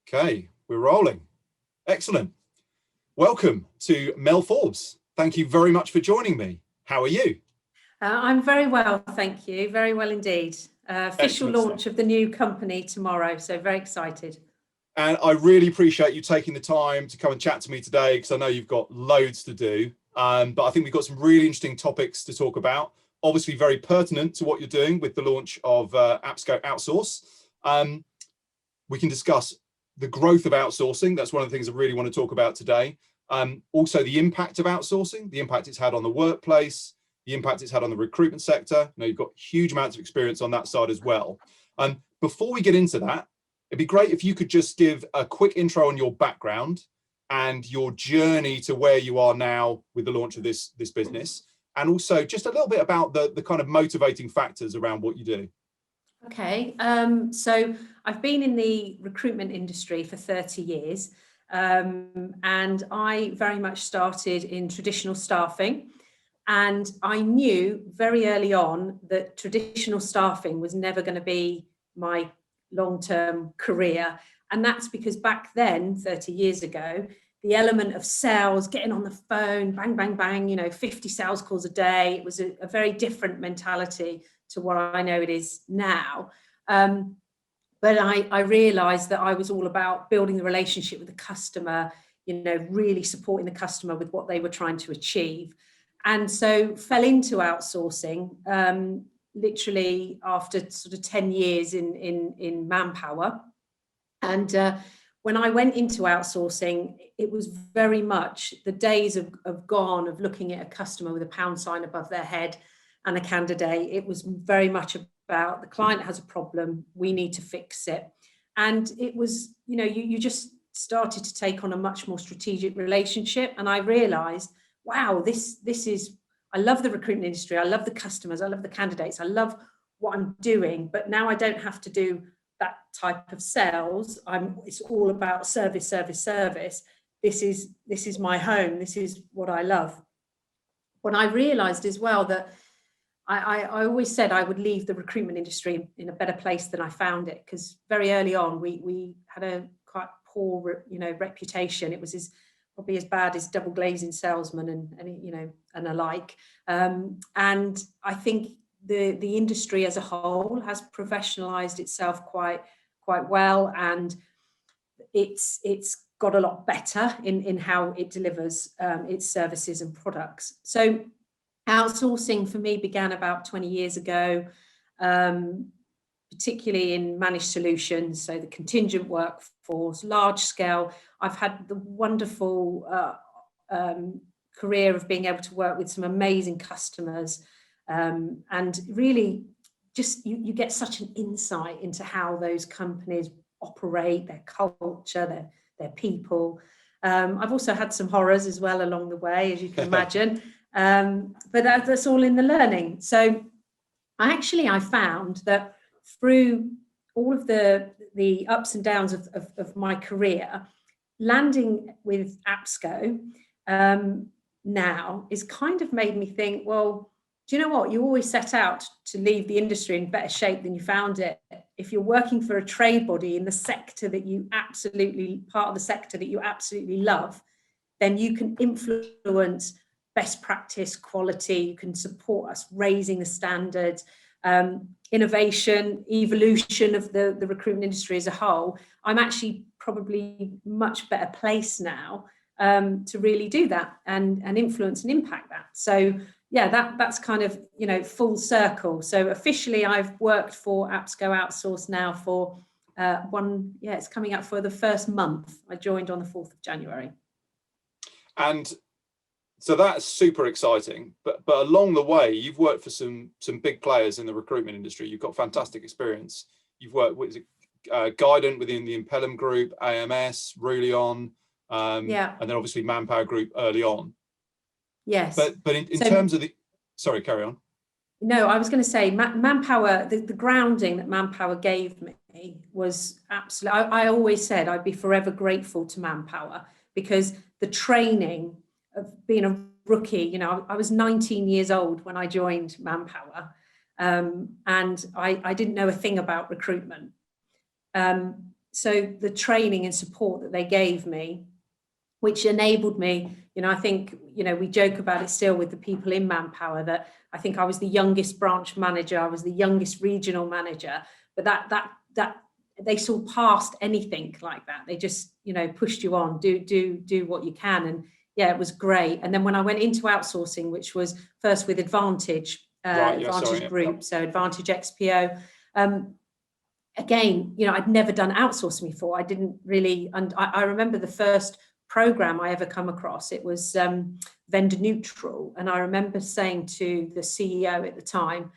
Okay, we're rolling. Excellent. Welcome to Mel Forbes. Thank you very much for joining me. How are you? I'm very well, thank you. Very well indeed. Official launch of the new company tomorrow, so very excited. And I really appreciate you taking the time to come and chat to me today, because I know you've got loads to do. But I think we've got some really interesting topics to talk about. Obviously very pertinent to what you're doing with the launch of AppSco Outsource. We can discuss the growth of outsourcing. That's one of the things I really want to talk about today. Also the impact of outsourcing, the impact it's had on the workplace, the impact it's had on the recruitment sector. Now, you've got huge amounts of experience on that side as well. Before we get into that, it'd be great if you could just give a quick intro on your background and your journey to where you are now with the launch of this business, and also just a little bit about the kind of motivating factors around what you do. Okay, so I've been in the recruitment industry for 30 years, and I very much started in traditional staffing. And I knew very early on that traditional staffing was never going to be my long-term career. And that's because back then, 30 years ago, the element of sales, getting on the phone, bang, bang, bang, 50 sales calls a day, it was a very different mentality to what I know it is now. But I realized that I was all about building the relationship with the customer, really supporting the customer with what they were trying to achieve. And so fell into outsourcing, literally after sort of 10 years in Manpower. And when I went into outsourcing, it was very much the days of gone of looking at a customer with a pound sign above their head and a candidate. It was very much about the client has a problem, we need to fix it. And it was, you just started to take on a much more strategic relationship. And I realized, wow, this is, I love the recruitment industry. I love the customers. I love the candidates. I love what I'm doing, but now I don't have to do that type of sales. It's all about service. This is my home. This is what I love. What I realized as well that I always said I would leave the recruitment industry in a better place than I found it, because very early on we had a quite poor, reputation. It was probably as bad as double glazing salesmen and alike. And I think the industry as a whole has professionalized itself quite well, and it's got a lot better in how it delivers its services and products. So outsourcing for me began about 20 years ago, particularly in managed solutions, so the contingent workforce, large scale. I've had the wonderful career of being able to work with some amazing customers, and really just you get such an insight into how those companies operate, their culture, their people. I've also had some horrors as well along the way, as you can imagine, but that's all in the learning. So I found that through all of the ups and downs of my career, landing with AppSco now is kind of made me think, well, do you know what? You always set out to leave the industry in better shape than you found it. If you're working for a trade body in the sector that you part of the sector that you absolutely love, then you can influence best practice, quality, you can support us raising the standards, innovation, evolution of the recruitment industry as a whole. I'm actually probably much better placed now to really do that and influence and impact that. So yeah, that's kind of, full circle. So officially I've worked for AppSco Outsource now for it's coming up for the first month. I joined on the 4th of January. And so that's super exciting, but along the way, you've worked for some big players in the recruitment industry. You've got fantastic experience. You've worked with Guidant within the Impellum Group, AMS, Rulion, and then obviously Manpower Group early on. Yes. But in terms of sorry, carry on. No, I was going to say Manpower, the grounding that Manpower gave me was absolutely, I always said I'd be forever grateful to Manpower, because the training of being a rookie, I was 19 years old when I joined Manpower, and I didn't know a thing about recruitment. so the training and support that they gave me, which enabled me, I think, we joke about it still with the people in Manpower, that I think I was the youngest branch manager, I was the youngest regional manager, but that they saw past anything like that. They just, pushed you on, do what you can. And yeah, it was great. And then when I went into outsourcing, which was first with Advantage, Group, so Advantage XPO, again, I'd never done outsourcing before. I didn't really, and I remember the first program I ever come across, it was vendor neutral. And I remember saying to the CEO at the time,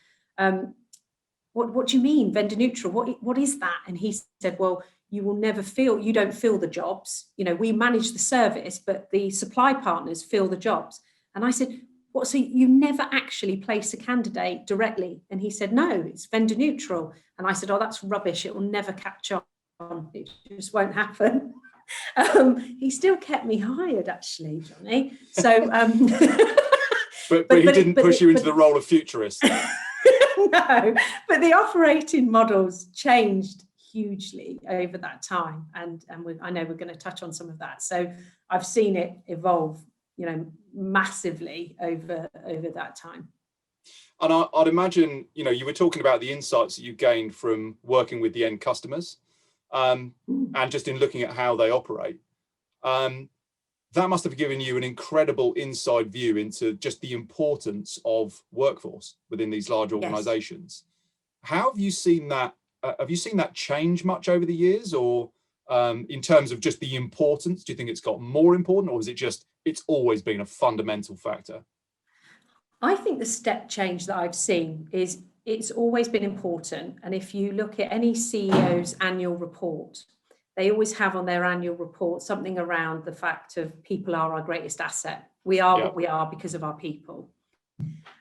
what do you mean vendor neutral? What is that? And he said, well, you don't fill the jobs. We manage the service, but the supply partners fill the jobs. And I said, what, so you never actually place a candidate directly? And he said, no, it's vendor neutral. And I said, oh, that's rubbish. It will never catch on. It just won't happen. He still kept me hired, actually, Johnny. So, but he didn't push you into the role of futurist. No, but the operating models changed hugely over that time, and I know we're going to touch on some of that. So I've seen it evolve, massively over that time. And I'd imagine, you were talking about the insights that you gained from working with the end customers, and just in looking at how they operate. That must have given you an incredible inside view into just the importance of workforce within these large organizations. Yes. How have you seen that? Have you seen that change much over the years, or in terms of just the importance? Do you think it's got more important, or is it just, it's always been a fundamental factor? I think the step change that I've seen is it's always been important. And if you look at any CEO's annual report, they always have on their annual report something around the fact of people are our greatest asset. We are what we are because of our people.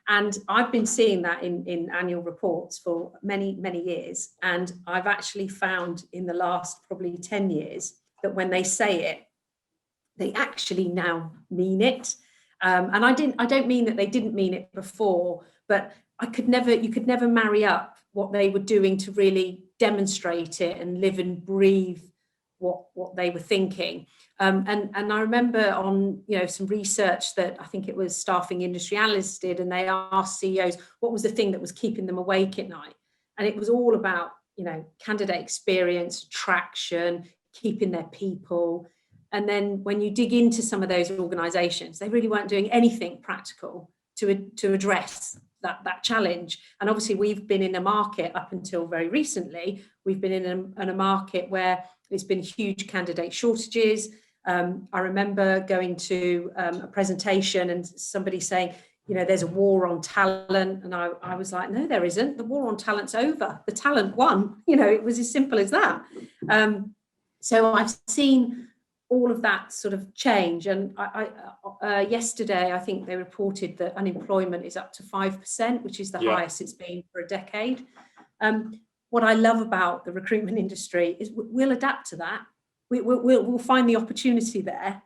And I've been seeing that in annual reports for many, many years. And I've actually found in the last probably 10 years that when they say it, they actually now mean it. And I don't mean that they didn't mean it before, but you could never marry up what they were doing to really demonstrate it and live and breathe what they were thinking. And I remember on some research that I think it was Staffing Industry Analysts did, and they asked CEOs what was the thing that was keeping them awake at night, and it was all about candidate experience, traction, keeping their people. And then when you dig into some of those organizations, they really weren't doing anything practical to address that challenge. And obviously we've been in a market up until very recently, we've been in a market where there's been huge candidate shortages. I remember going to a presentation and somebody saying, there's a war on talent. And I was like, no, there isn't. The war on talent's over. The talent won. It was as simple as that. So I've seen all of that sort of change. And yesterday, I think they reported that unemployment is up to 5%, which is the highest it's been for a decade. What I love about the recruitment industry is we'll adapt to that. We'll find the opportunity there,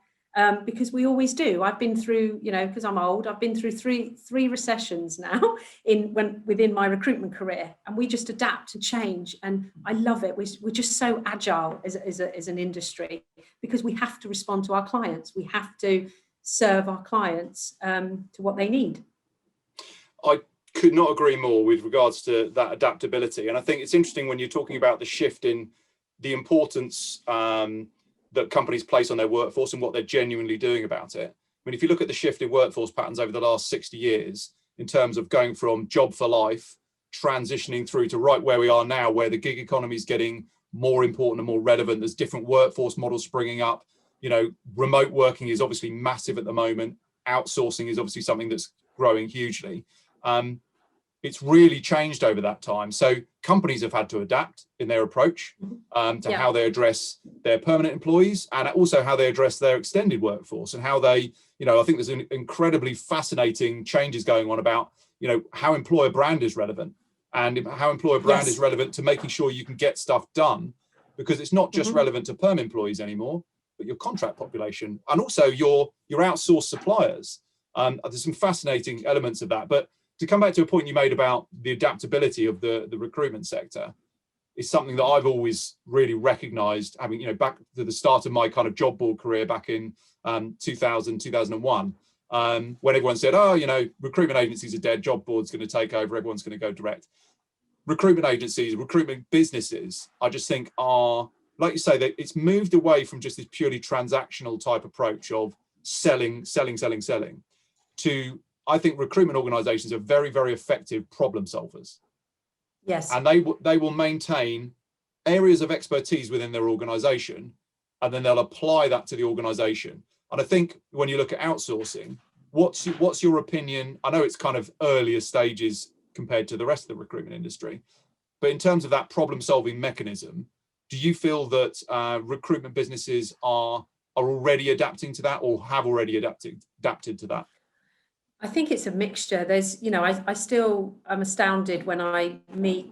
because we always do. I've been through, because I'm old, I've been through three recessions now within my recruitment career, and we just adapt and change. And I love it. We're just so agile as an industry, because we have to respond to our clients. We have to serve our clients to what they need. I could not agree more with regards to that adaptability. And I think it's interesting when you're talking about the shift in the importance that companies place on their workforce and what they're genuinely doing about it. I mean, if you look at the shift in workforce patterns over the last 60 years, in terms of going from job for life, transitioning through to right where we are now, where the gig economy is getting more important and more relevant, there's different workforce models springing up. Remote working is obviously massive at the moment. Outsourcing is obviously something that's growing hugely. It's really changed over that time. So companies have had to adapt in their approach to how they address their permanent employees, and also how they address their extended workforce, and how they, I think there's an incredibly fascinating changes going on about, how employer brand is relevant, and how employer brand is relevant to making sure you can get stuff done, because it's not just relevant to perm employees anymore, but your contract population, and also your outsourced suppliers. There's some fascinating elements of that. But to come back to a point you made about the adaptability of the recruitment sector, is something that I've always really recognized, having, back to the start of my kind of job board career back in 2001, when everyone said, oh, recruitment agencies are dead, job board's going to take over, everyone's going to go direct. Recruitment agencies, recruitment businesses, I just think are, like you say, that it's moved away from just this purely transactional type approach of selling to, I think recruitment organizations are very, very effective problem solvers. Yes. And they will maintain areas of expertise within their organization, and then they'll apply that to the organization. And I think when you look at outsourcing, what's your opinion? I know it's kind of earlier stages compared to the rest of the recruitment industry, but in terms of that problem solving mechanism, do you feel that recruitment businesses are already adapting to that, or have already adapted to that? I think it's a mixture. There's, I still am astounded when I meet,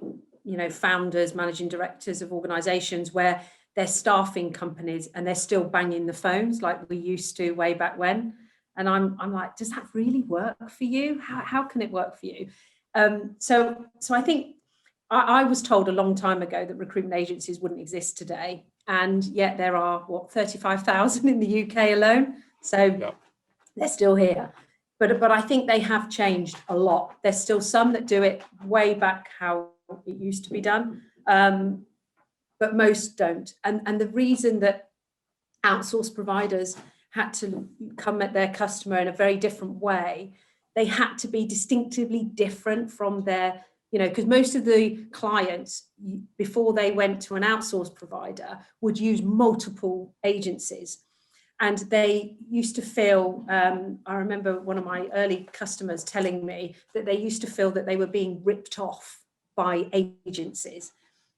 founders, managing directors of organizations where they're staffing companies and they're still banging the phones like we used to way back when. And I'm like, does that really work for you? How can it work for you? So I think I was told a long time ago that recruitment agencies wouldn't exist today. And yet there are, 35,000 in the UK alone. So they're still here. But I think they have changed a lot. There's still some that do it way back how it used to be done, but most don't. And the reason that outsourced providers had to come at their customer in a very different way, they had to be distinctively different from their, because most of the clients, before they went to an outsourced provider, would use multiple agencies. And they used to feel, I remember one of my early customers telling me that they used to feel that they were being ripped off by agencies.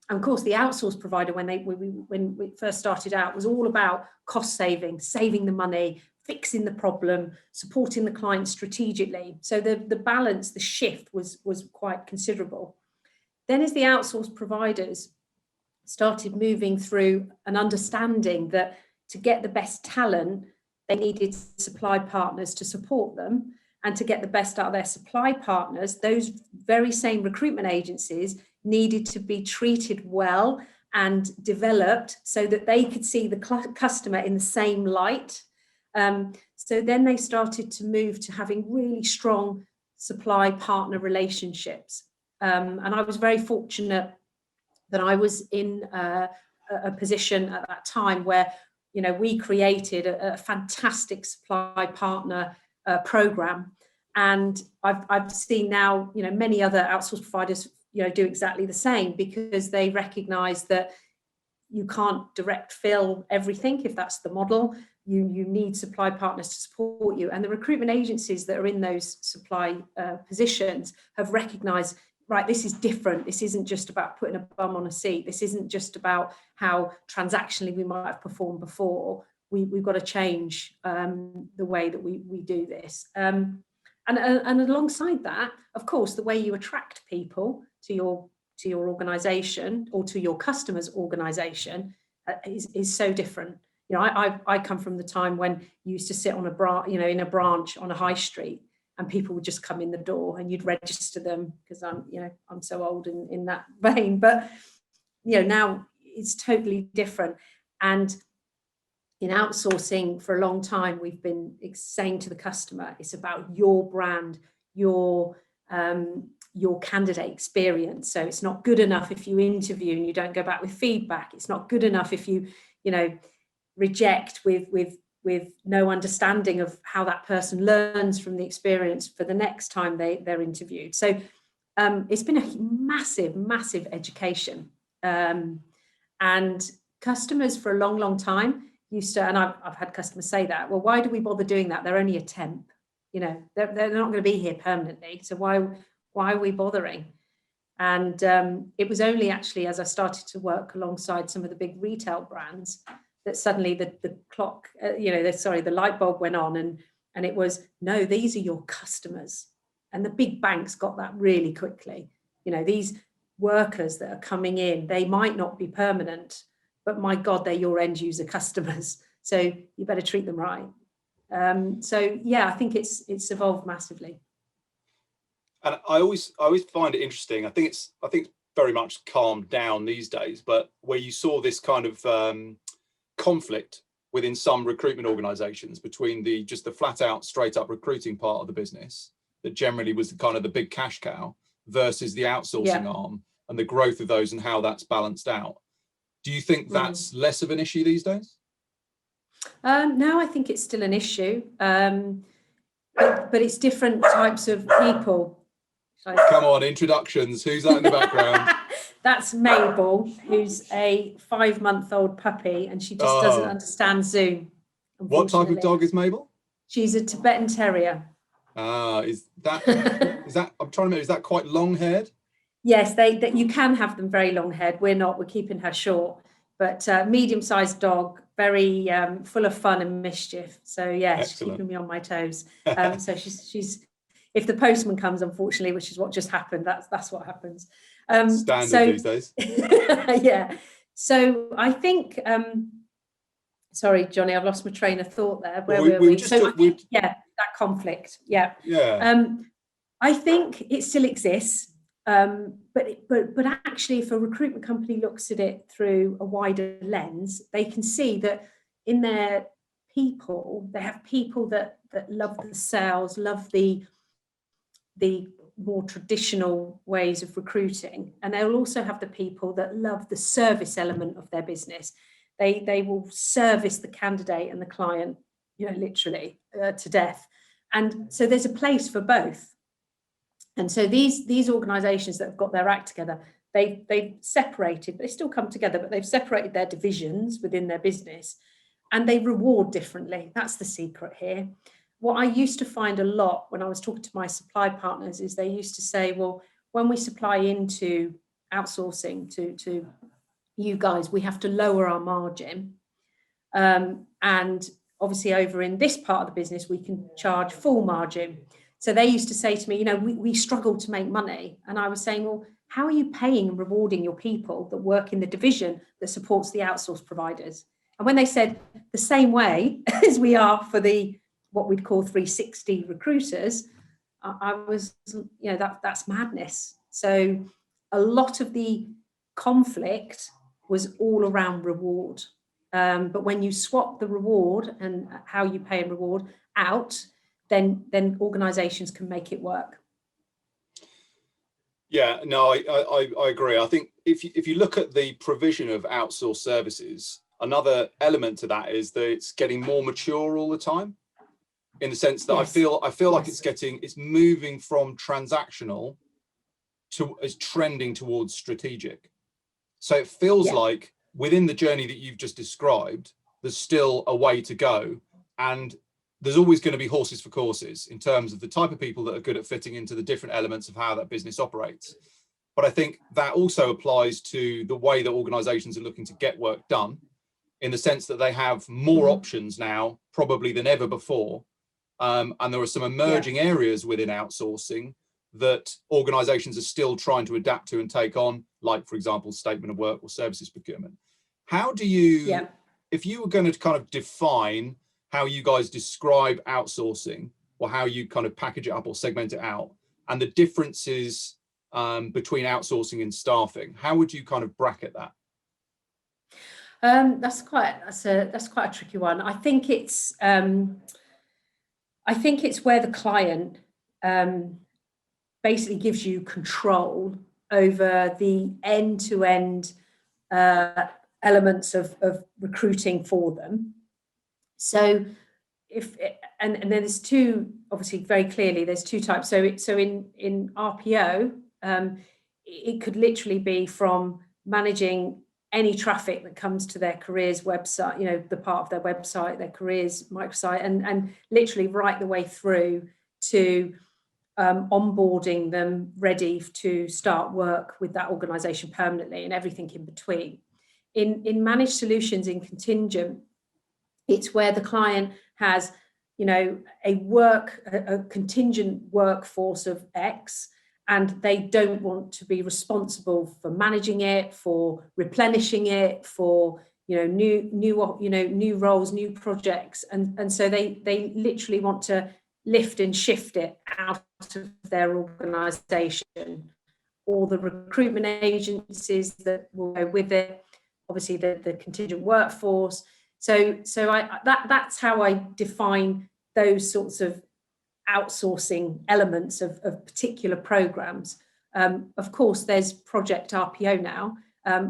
And of course, the outsourced provider, when we first started out, was all about cost saving, saving the money, fixing the problem, supporting the client strategically. So the balance, the shift was quite considerable. Then as the outsourced providers started moving through an understanding that to get the best talent, they needed supply partners to support them. And to get the best out of their supply partners, those very same recruitment agencies needed to be treated well and developed so that they could see the customer in the same light. So then they started to move to having really strong supply partner relationships. And I was very fortunate that I was in a position at that time where we created a fantastic supply partner program, and I've seen now many other outsourced providers do exactly the same, because they recognize that you can't direct fill everything if that's the model. You need supply partners to support you, and the recruitment agencies that are in those supply positions have recognized, right, this is different. This isn't just about putting a bum on a seat. This isn't just about how transactionally we might have performed before. We've got to change the way that we do this. And alongside that, of course, the way you attract people to your organization or to your customer's organization is so different. I come from the time when you used to sit on in a branch on a high street, and people would just come in the door and you'd register them, because I'm so old in that vein. But now it's totally different. And in outsourcing for a long time, we've been saying to the customer, it's about your brand, your candidate experience. So it's not good enough if you interview and you don't go back with feedback. It's not good enough if you reject with no understanding of how that person learns from the experience for the next time they're interviewed. So it's been a massive education. And customers for a long time used to, and I've had customers say that, well, why do we bother doing that? They're only a temp, they're not going to be here permanently. So why are we bothering? And it was only actually as I started to work alongside some of the big retail brands that suddenly the clock, the light bulb went on, and it was, no, these are your customers. And the big banks got that really quickly. These workers that are coming in, they might not be permanent, but my God, they're your end user customers. So you better treat them right. So yeah, I think it's evolved massively. And I always find it interesting. I think very much calmed down these days, but where you saw this kind of conflict within some recruitment organizations between just the flat out straight up recruiting part of the business that generally was kind of the big cash cow versus the outsourcing arm, and the growth of those and how that's balanced out. Do you think that's less of an issue these days? No, I think it's still an issue, but it's different types of people. Come on, introductions. Who's that in the background? That's Mabel, who's a 5-month-old puppy, and she just doesn't understand Zoom. What type of dog is Mabel? She's a Tibetan Terrier. Is that I'm trying to remember, is that quite long haired? Yes, that you can have them very long haired. We're not, we're keeping her short, but medium-sized dog, very full of fun and mischief. So yeah, Excellent. She's keeping me on my toes. So she's if the postman comes, unfortunately, which is what just happened, that's what happens. Standard these days. Yeah. So I think sorry, Johnny, I've lost my train of thought there. Where were we? So that conflict. Yeah. Yeah. I think it still exists. But actually, if a recruitment company looks at it through a wider lens, they can see that in their people, they have people that love the sales, love the more traditional ways of recruiting, and they'll also have the people that love the service element of their business. They will service the candidate and the client, literally to death. And so there's a place for both. And so these organisations that have got their act together, they've separated, they still come together, but they've separated their divisions within their business, and they reward differently. That's the secret here. What I used to find a lot when I was talking to my supply partners is they used to say, well, when we supply into outsourcing to you guys, we have to lower our margin. And obviously over in this part of the business, we can charge full margin. So they used to say to me, we struggle to make money. And I was saying, well, how are you paying and rewarding your people that work in the division that supports the outsource providers? And when they said the same way as we are for what we'd call 360 recruiters, I was, that's madness. So a lot of the conflict was all around reward. But when you swap the reward and how you pay and reward out, then organizations can make it work. Yeah, no, I agree. I think if you look at the provision of outsourced services, another element to that is that it's getting more mature all the time, in the sense that yes. I feel like it's moving from transactional to is trending towards strategic. So it feels like within the journey that you've just described, there's still a way to go, and there's always going to be horses for courses in terms of the type of people that are good at fitting into the different elements of how that business operates. But I think that also applies to the way that organizations are looking to get work done, in the sense that they have more options now probably than ever before. And there are some emerging areas within outsourcing that organizations are still trying to adapt to and take on, like, for example, statement of work or services procurement. How do you, if you were going to kind of define how you guys describe outsourcing, or how you kind of package it up or segment it out, and the differences between outsourcing and staffing, how would you kind of bracket that? That's quite a tricky one. I think it's where the client basically gives you control over the end-to-end elements of recruiting for them. So and then there's two, obviously very clearly there's two types. So in RPO, it could literally be from managing any traffic that comes to their careers website, the part of their website, their careers microsite, and literally right the way through to onboarding them ready to start work with that organization permanently, and everything in between. In managed solutions, in contingent, it's where the client has, a contingent workforce of X, and they don't want to be responsible for managing it, for replenishing it, for new roles, new projects, and so they literally want to lift and shift it out of their organisation all the recruitment agencies that will go with it, obviously the contingent workforce. So that's how I define those sorts of outsourcing elements of particular programs. Of course, there's Project RPO now,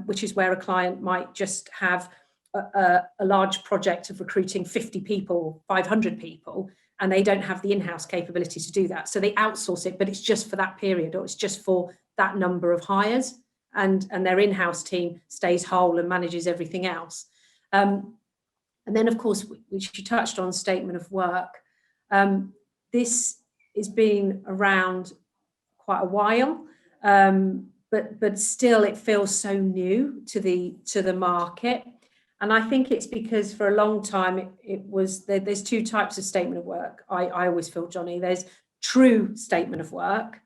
which is where a client might just have a large project of recruiting 50 people, 500 people, and they don't have the in-house capability to do that. So they outsource it, but it's just for that period, or it's just for that number of hires, and their in-house team stays whole and manages everything else. And then, of course, which you touched on, statement of work. This has been around quite a while, but still it feels so new to the market. And I think it's because for a long time it was there's two types of statement of work. I always feel, Johnny, there's true statement of work,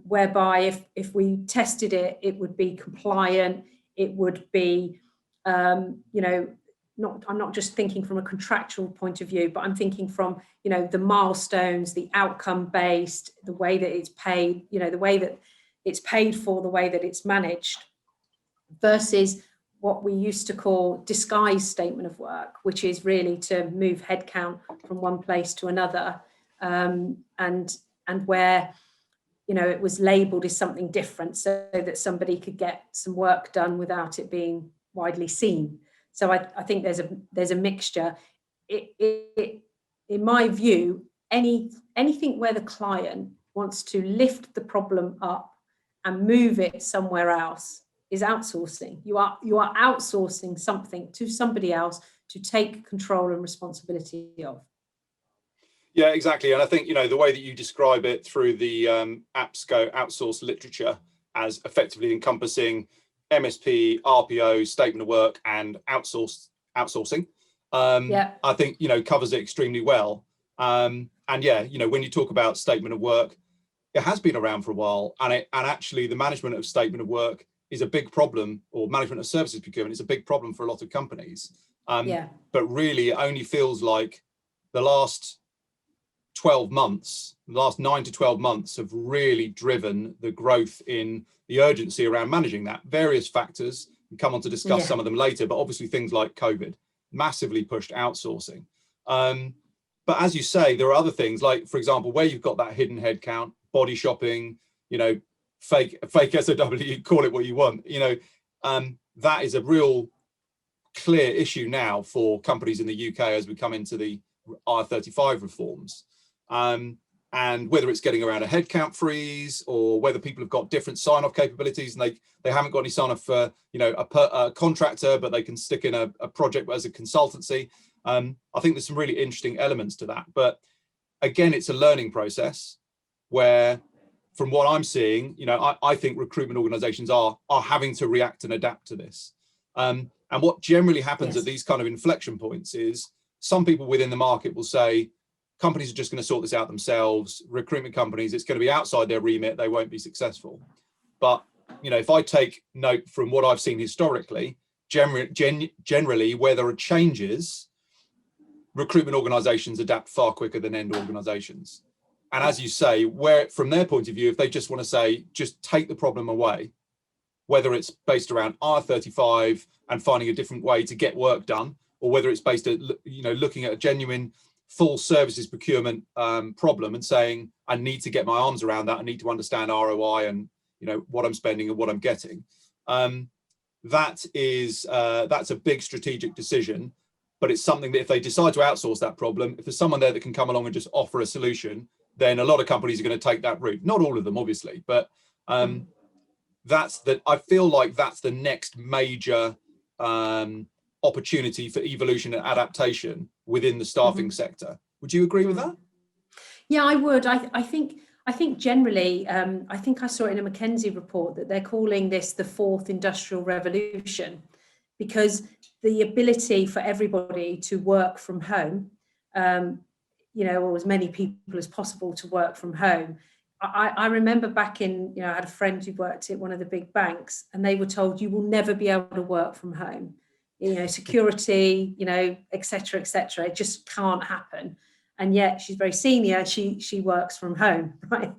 whereby if we tested it, it would be compliant, it would be, I'm not just thinking from a contractual point of view, but I'm thinking from, the milestones, the outcome based, the way that it's paid, the way that it's paid for, the way that it's managed, versus what we used to call disguised statement of work, which is really to move headcount from one place to another, and where, it was labelled as something different so that somebody could get some work done without it being widely seen. So I think there's a mixture. In my view, anything where the client wants to lift the problem up and move it somewhere else is outsourcing. You are outsourcing something to somebody else to take control and responsibility of. Yeah, exactly. And I think, the way that you describe it through the APSCO outsource literature as effectively encompassing MSP, RPO, statement of work, and outsourcing, I think, covers it extremely well. And yeah, when you talk about statement of work, it has been around for a while, and actually the management of statement of work is a big problem, or management of services procurement is a big problem for a lot of companies. But really it only feels like the last 12 months, the last 9 to 12 months have really driven the growth in the urgency around managing that. Various factors, we come on to discuss some of them later, but obviously things like COVID massively pushed outsourcing. But as you say, there are other things like, for example, where you've got that hidden headcount, body shopping, fake SOW, call it what you want, that is a real clear issue now for companies in the UK as we come into the IR35 reforms. And whether it's getting around a headcount freeze, or whether people have got different sign-off capabilities and they haven't got any sign-off for a contractor, but they can stick in a project as a consultancy. I think there's some really interesting elements to that. But again, it's a learning process where, from what I'm seeing, I think recruitment organizations are having to react and adapt to this. And what generally happens at these kind of inflection points is some people within the market will say, companies are just going to sort this out themselves. Recruitment companies, it's going to be outside their remit. They won't be successful. But, if I take note from what I've seen historically, generally where there are changes, recruitment organizations adapt far quicker than end organizations. And as you say, where from their point of view, if they just want to say, just take the problem away, whether it's based around IR35 and finding a different way to get work done, or whether it's based at, looking at a genuine full services procurement problem and saying, I need to get my arms around that. I need to understand ROI and, what I'm spending and what I'm getting. That's a big strategic decision, but it's something that if they decide to outsource that problem, if there's someone there that can come along and just offer a solution, then a lot of companies are going to take that route. Not all of them, obviously, but I feel like that's the next major opportunity for evolution and adaptation within the staffing sector. Would you agree with that? Yeah, I would. I think generally, I think I saw it in a McKinsey report that they're calling this the fourth industrial revolution, because the ability for everybody to work from home, or as many people as possible to work from home. I remember back in, I had a friend who worked at one of the big banks, and they were told you will never be able to work from home. Security, et cetera, it just can't happen. And yet she's very senior, she works from home, right?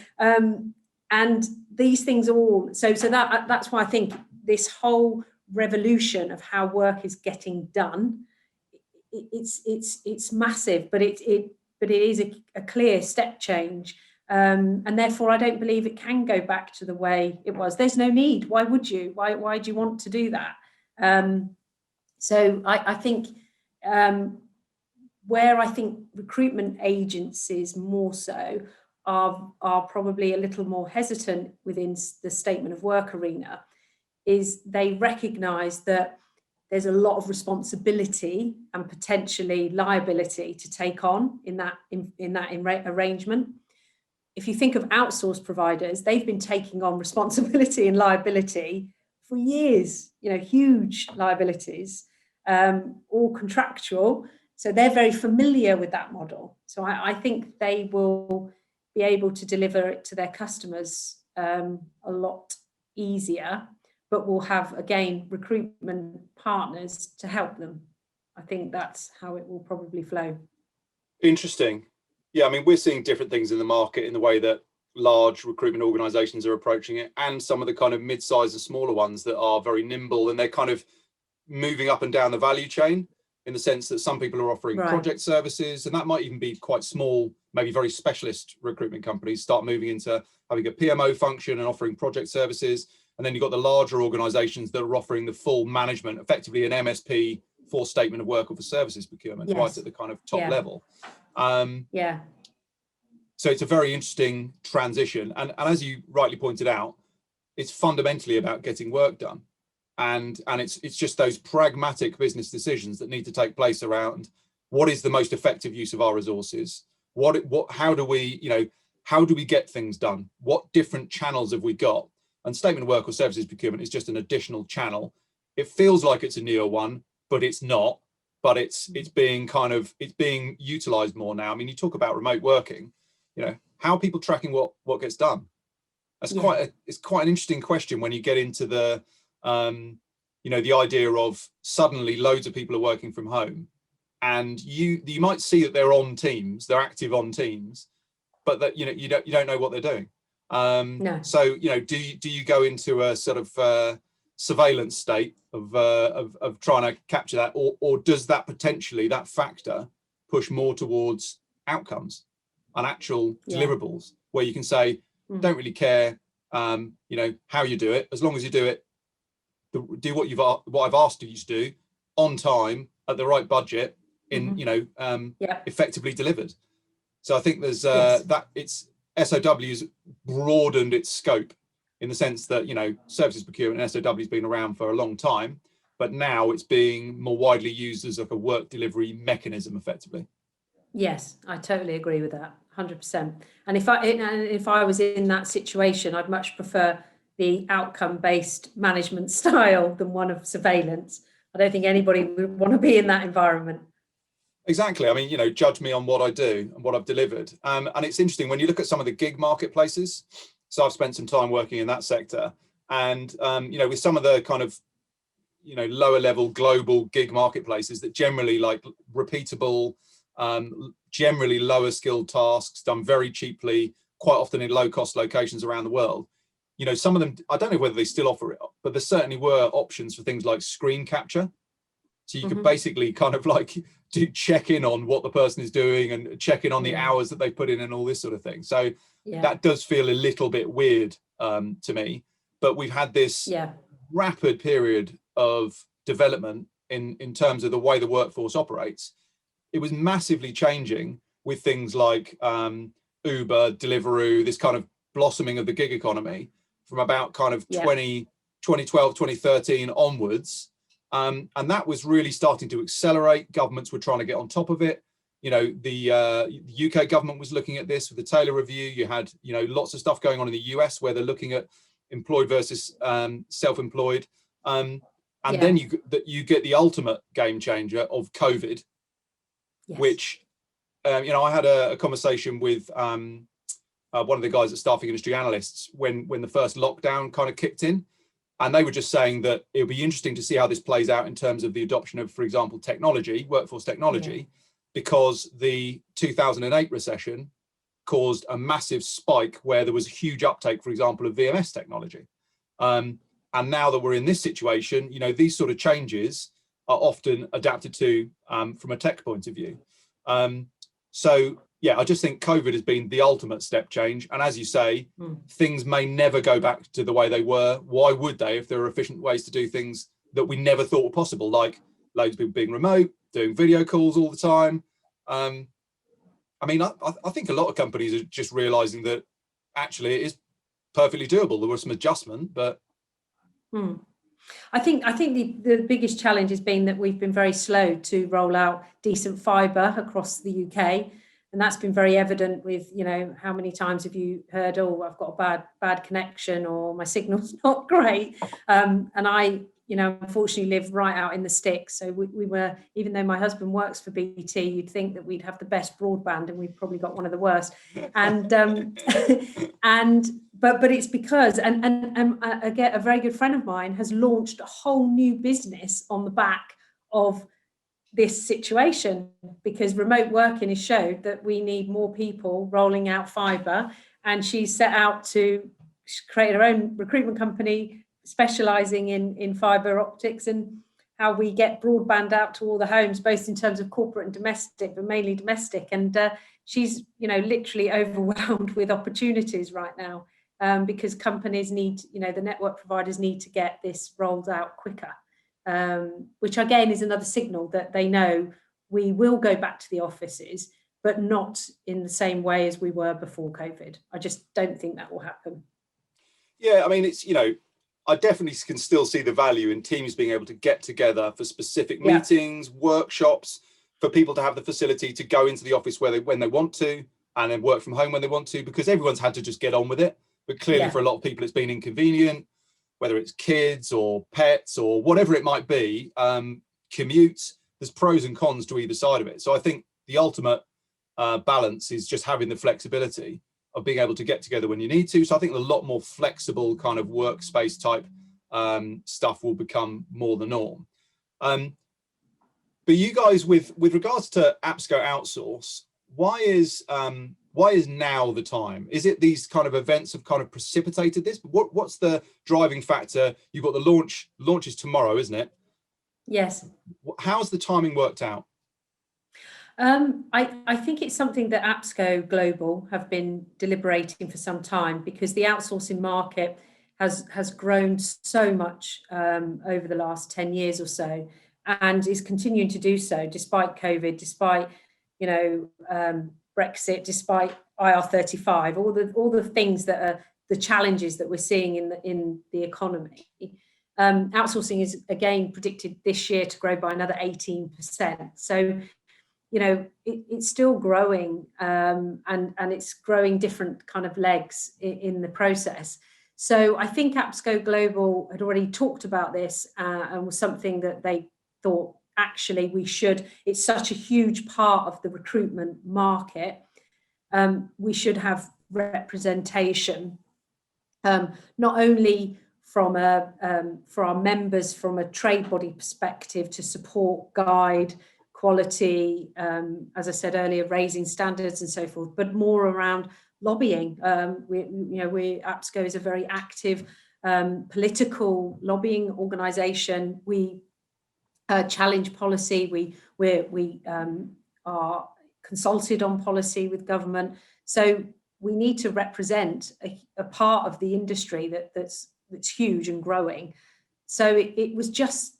And And these things all, so that's why I think this whole revolution of how work is getting done, it's massive, but it is a clear step change. And therefore, I don't believe it can go back to the way it was. There's no need. Why would you? Why do you want to do that? So I think where I think recruitment agencies more so are probably a little more hesitant within the statement of work arena is they recognise that there's a lot of responsibility and potentially liability to take on in that arrangement. If you think of outsourced providers, they've been taking on responsibility and liability for years, huge liabilities, all contractual. So they're very familiar with that model. So I think they will be able to deliver it to their customers a lot easier, but will have, again, recruitment partners to help them. I think that's how it will probably flow. Interesting. Yeah, I mean, we're seeing different things in the market in the way that large recruitment organizations are approaching it, and some of the kind of mid-sized and smaller ones that are very nimble, and they're kind of moving up and down the value chain in the sense that some people are offering project services, and that might even be quite small, maybe very specialist recruitment companies start moving into having a PMO function and offering project services. And then you've got the larger organizations that are offering the full management, effectively an MSP for statement of work or for services procurement, right at the kind of top level. So it's a very interesting transition. And as you rightly pointed out, it's fundamentally about getting work done. And it's just those pragmatic business decisions that need to take place around what is the most effective use of our resources? How do we get things done? What different channels have we got? And statement of work or services procurement is just an additional channel. It feels like it's a newer one, but it's not. But it's being utilized more now. I mean, you talk about remote working, how are people tracking what gets done? That's it's quite an interesting question when you get into the the idea of suddenly loads of people are working from home, and you might see that they're on Teams, they're active on Teams, but that you don't know what they're doing. No. So do you go into a sort of surveillance state of trying to capture that, or does that potentially, that factor, push more towards outcomes and actual deliverables, where you can say, don't really care how you do it, as long as you do it, do what I've asked you to do on time at the right budget in effectively delivered. So I think there's that it's SOW's broadened its scope in the sense that services procurement and SOW has been around for a long time, but now it's being more widely used as like a work delivery mechanism effectively. Yes, I totally agree with that, 100%. And if I was in that situation, I'd much prefer the outcome-based management style than one of surveillance. I don't think anybody would want to be in that environment. Exactly. I mean, judge me on what I do and what I've delivered. And it's interesting when you look at some of the gig marketplaces. So I've spent some time working in that sector, and with some of the kind of lower level global gig marketplaces that generally like repeatable, generally lower skilled tasks done very cheaply, quite often in low cost locations around the world. Some of them, I don't know whether they still offer it, but there certainly were options for things like screen capture. So you could basically kind of like check in on what the person is doing and check in on the hours that they put in and all this sort of thing. So that does feel a little bit weird to me, but we've had this rapid period of development in terms of the way the workforce operates. It was massively changing with things like Uber, Deliveroo, this kind of blossoming of the gig economy from about kind of 2012, 2013 onwards. And that was really starting to accelerate. Governments were trying to get on top of it. The UK government was looking at this with the Taylor Review. You had, lots of stuff going on in the US where they're looking at employed versus self-employed. And then you get the ultimate game changer of COVID, which, I had a conversation with one of the guys at Staffing Industry Analysts when the first lockdown kind of kicked in. And they were just saying that it would be interesting to see how this plays out in terms of the adoption of, for example, technology, workforce technology, because the 2008 recession caused a massive spike where there was a huge uptake, for example, of VMS technology. And now that we're in this situation, you know, these sort of changes are often adapted to from a tech point of view. So yeah, I just think COVID has been the ultimate step change. And as you say, things may never go back to the way they were. Why would they, if there are efficient ways to do things that we never thought were possible, like loads of people being remote, doing video calls all the time. I mean, I think a lot of companies are just realizing that actually it is perfectly doable. There was some adjustment, but I think the biggest challenge has been that we've been very slow to roll out decent fibre across the UK, and that's been very evident with, you know, how many times have you heard, oh, I've got a bad connection, or my signal's not great, and I, you know, unfortunately live right out in the sticks. So we were, even though my husband works for BT, you'd think that we'd have the best broadband, and we've probably got one of the worst. And but it's because, and again, a very good friend of mine has launched a whole new business on the back of this situation, because remote working has showed that we need more people rolling out fibre, and she's set out to create her own recruitment company specialising in fibre optics and how we get broadband out to all the homes, both in terms of corporate and domestic, but mainly domestic. And she's, you know, literally overwhelmed with opportunities right now, because companies need, you know, the network providers need to get this rolled out quicker, which again is another signal that they know we will go back to the offices, but not in the same way as we were before COVID. I just don't think that will happen. Yeah, I mean, it's, you know, I definitely can still see the value in teams being able to get together for specific meetings, workshops, for people to have the facility to go into the office when they want to, and then work from home when they want to, because everyone's had to just get on with it. But clearly for a lot of people, it's been inconvenient, whether it's kids or pets or whatever it might be, commutes, there's pros and cons to either side of it. So I think the ultimate balance is just having the flexibility of being able to get together when you need to. So I think a lot more flexible kind of workspace type stuff will become more the norm. But you guys, with regards to APSCO Outsource, why is now the time? Is it these kind of events have kind of precipitated this? What's the driving factor? You've got the launch is tomorrow, isn't it? Yes. How's the timing worked out? I think it's something that APSCO Global have been deliberating for some time, because the outsourcing market has grown so much over the last 10 years or so, and is continuing to do so despite COVID, despite, you know, Brexit, despite IR35, all the things that are the challenges that we're seeing in the economy. Outsourcing is again predicted this year to grow by another 18%. So, you know, it's still growing, and it's growing different kind of legs in the process. So I think APSCO Global had already talked about this, and was something that they thought, actually, we should, it's such a huge part of the recruitment market, we should have representation, not only from for our members from a trade body perspective to support, guide, quality, as I said earlier, raising standards and so forth, but more around lobbying. APSCO is a very active political lobbying organisation. We challenge policy. We are consulted on policy with government. So we need to represent a part of the industry that's huge and growing. So it was just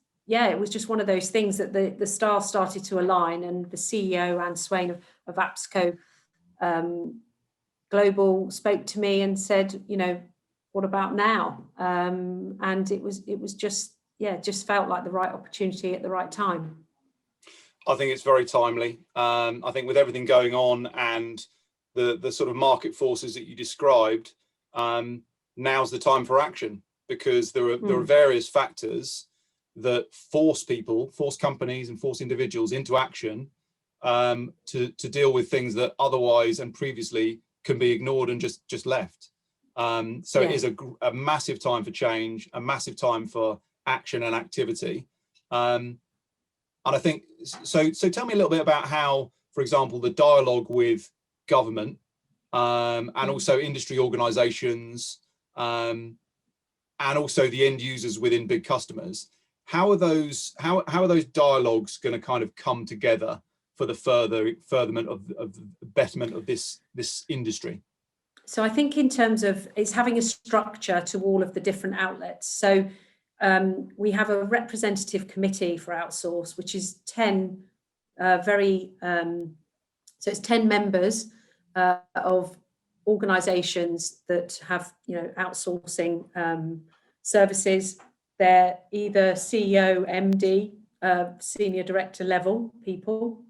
one of those things that the stars started to align, and the CEO, Anne Swain of APSCO Global, spoke to me and said, you know, what about now? And it was just felt like the right opportunity at the right time. I think it's very timely. I think with everything going on and the sort of market forces that you described, now's the time for action, because there are various factors that force companies and force individuals into action to deal with things that otherwise and previously can be ignored and just left. It is a massive time for change, a massive time for action and activity. And I think, so tell me a little bit about how, for example, the dialogue with government and also industry organizations, and also the end users within big customers. How are those dialogues going to kind of come together for the furtherment of the betterment of this industry? So I think in terms of it's having a structure to all of the different outlets. So we have a representative committee for outsource, which is 10 so it's 10 members of organizations that have, outsourcing services. They're either CEO, MD, senior director level people,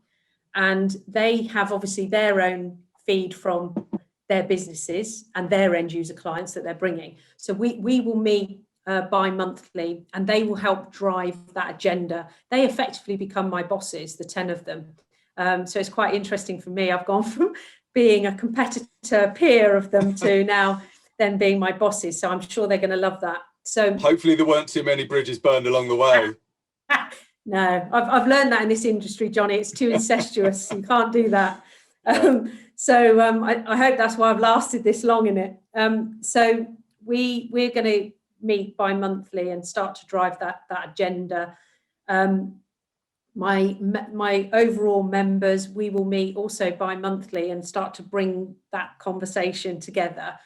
and they have obviously their own feed from their businesses and their end user clients that they're bringing. So we will meet bi-monthly, and they will help drive that agenda. They effectively become my bosses, the 10 of them. So it's quite interesting for me. I've gone from being a competitor peer of them to now then being my bosses. So I'm sure they're going to love that. So hopefully there weren't too many bridges burned along the way. No, I've learned that in this industry, Johnny. It's too incestuous. You can't do that. I hope that's why I've lasted this long in it. So we're going to meet bi-monthly and start to drive that agenda. My overall members, we will meet also bi-monthly and start to bring that conversation together.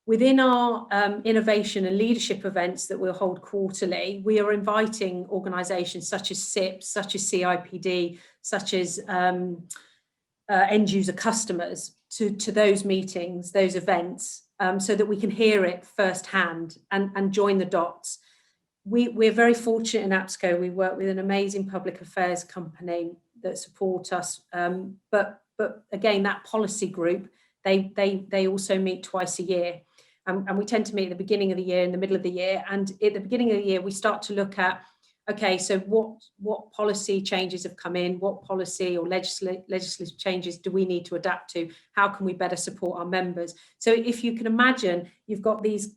Within our innovation and leadership events that we'll hold quarterly, we are inviting organisations such as SIPS, such as CIPD, such as end user customers to those meetings, those events, so that we can hear it firsthand and join the dots. We're very fortunate in APSCO. We work with an amazing public affairs company that support us. But again, that policy group, they also meet twice a year. And we tend to meet at the beginning of the year, in the middle of the year. And at the beginning of the year, we start to look at, okay, so what policy changes have come in? What policy or legislative changes do we need to adapt to? How can we better support our members? So if you can imagine, you've got these,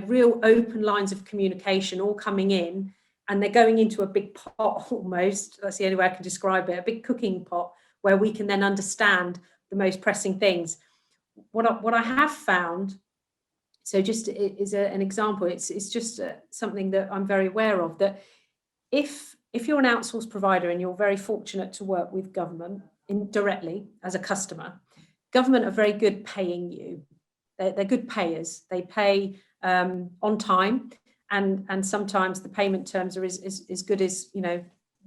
real open lines of communication all coming in, and they're going into a big pot almost. That's the only way I can describe it, a big cooking pot where we can then understand the most pressing things. What I have found, so just is an example, it's just something that I'm very aware of, that if you're an outsourced provider and you're very fortunate to work with government directly as a customer, government are very good paying you. They're good payers. They pay on time, and sometimes the payment terms are as good as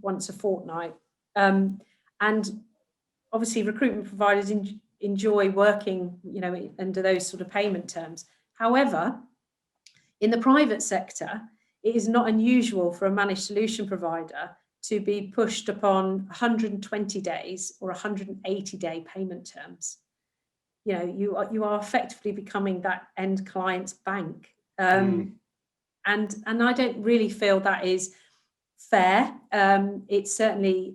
once a fortnight. And obviously recruitment providers enjoy working under those sort of payment terms. However, in the private sector, it is not unusual for a managed solution provider to be pushed upon 120 days or 180-day payment terms. You are effectively becoming that end client's bank. And I don't really feel that is fair. It certainly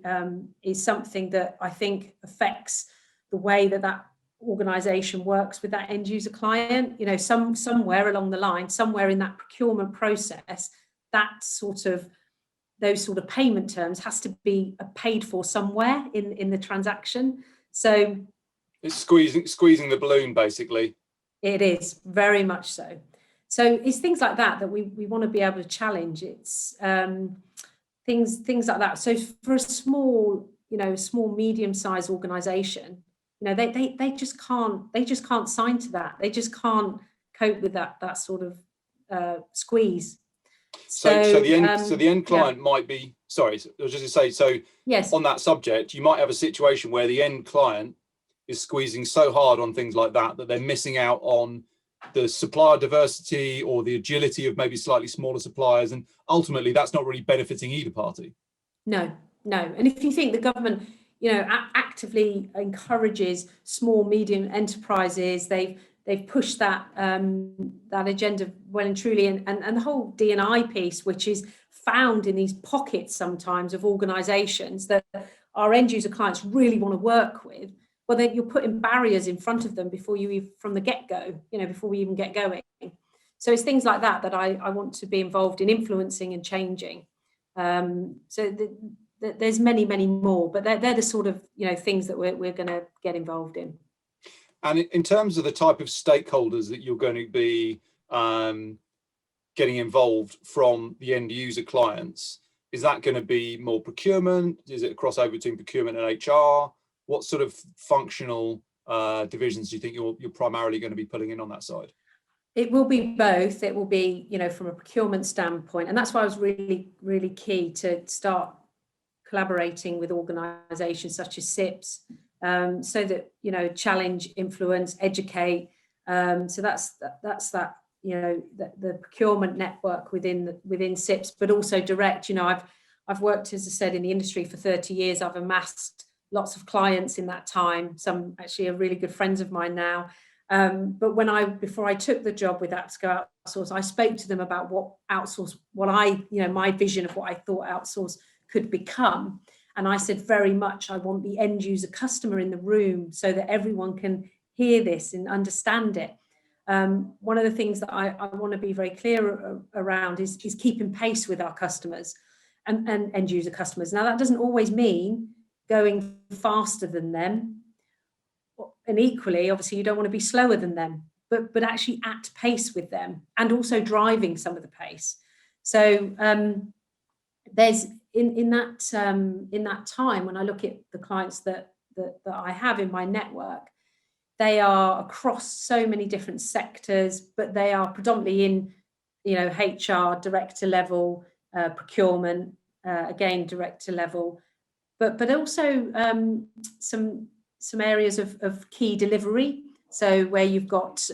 is something that I think affects the way that organisation works with that end user client. Somewhere along the line, somewhere in that procurement process, those sort of payment terms has to be paid for somewhere in the transaction. So it's squeezing the balloon, basically. It is very much so. So it's things like that we want to be able to challenge. It's things like that. So for a small medium-sized organisation, they just can't sign to that. They just can't cope with that sort of squeeze. So the end client might be, sorry, I was just going to say, yes, on that subject, you might have a situation where the end client is squeezing so hard on things like that they're missing out on the supplier diversity or the agility of maybe slightly smaller suppliers, and ultimately that's not really benefiting either party. No. And if you think the government actively encourages small medium enterprises, they've pushed that agenda well and truly, and the whole D&I piece, which is found in these pockets sometimes of organisations that our end user clients really want to work with. Well, then you're putting barriers in front of them before from the get-go, before we even get going. So it's things like that I want to be involved in influencing and changing. There's many more, but they're the sort of things that we're going to get involved in. And in terms of the type of stakeholders that you're going to be getting involved from the end user clients, is that going to be more procurement? Is it a crossover between procurement and HR? What sort of functional divisions do you think you're primarily going to be putting in on that side? It will be both. It will be, from a procurement standpoint. And that's why I was really, really key to start collaborating with organisations such as SIPS, so that, challenge, influence, educate. So that's that, the procurement network within SIPS, but also direct. I've worked, as I said, in the industry for 30 years. I've amassed lots of clients in that time. Some actually are really good friends of mine now. But before I took the job with APSCO Outsource, I spoke to them about my vision of what I thought outsource could become. And I said, very much, I want the end user customer in the room so that everyone can hear this and understand it. One of the things that I want to be very clear around is keeping pace with our customers and end user customers. Now, that doesn't always mean going faster than them. And equally, obviously, you don't want to be slower than them, but actually at pace with them, and also driving some of the pace. So there's in that time, when I look at the clients that I have in my network, they are across so many different sectors, but they are predominantly in HR director level, procurement, again director level, but also some areas of key delivery. So where you've got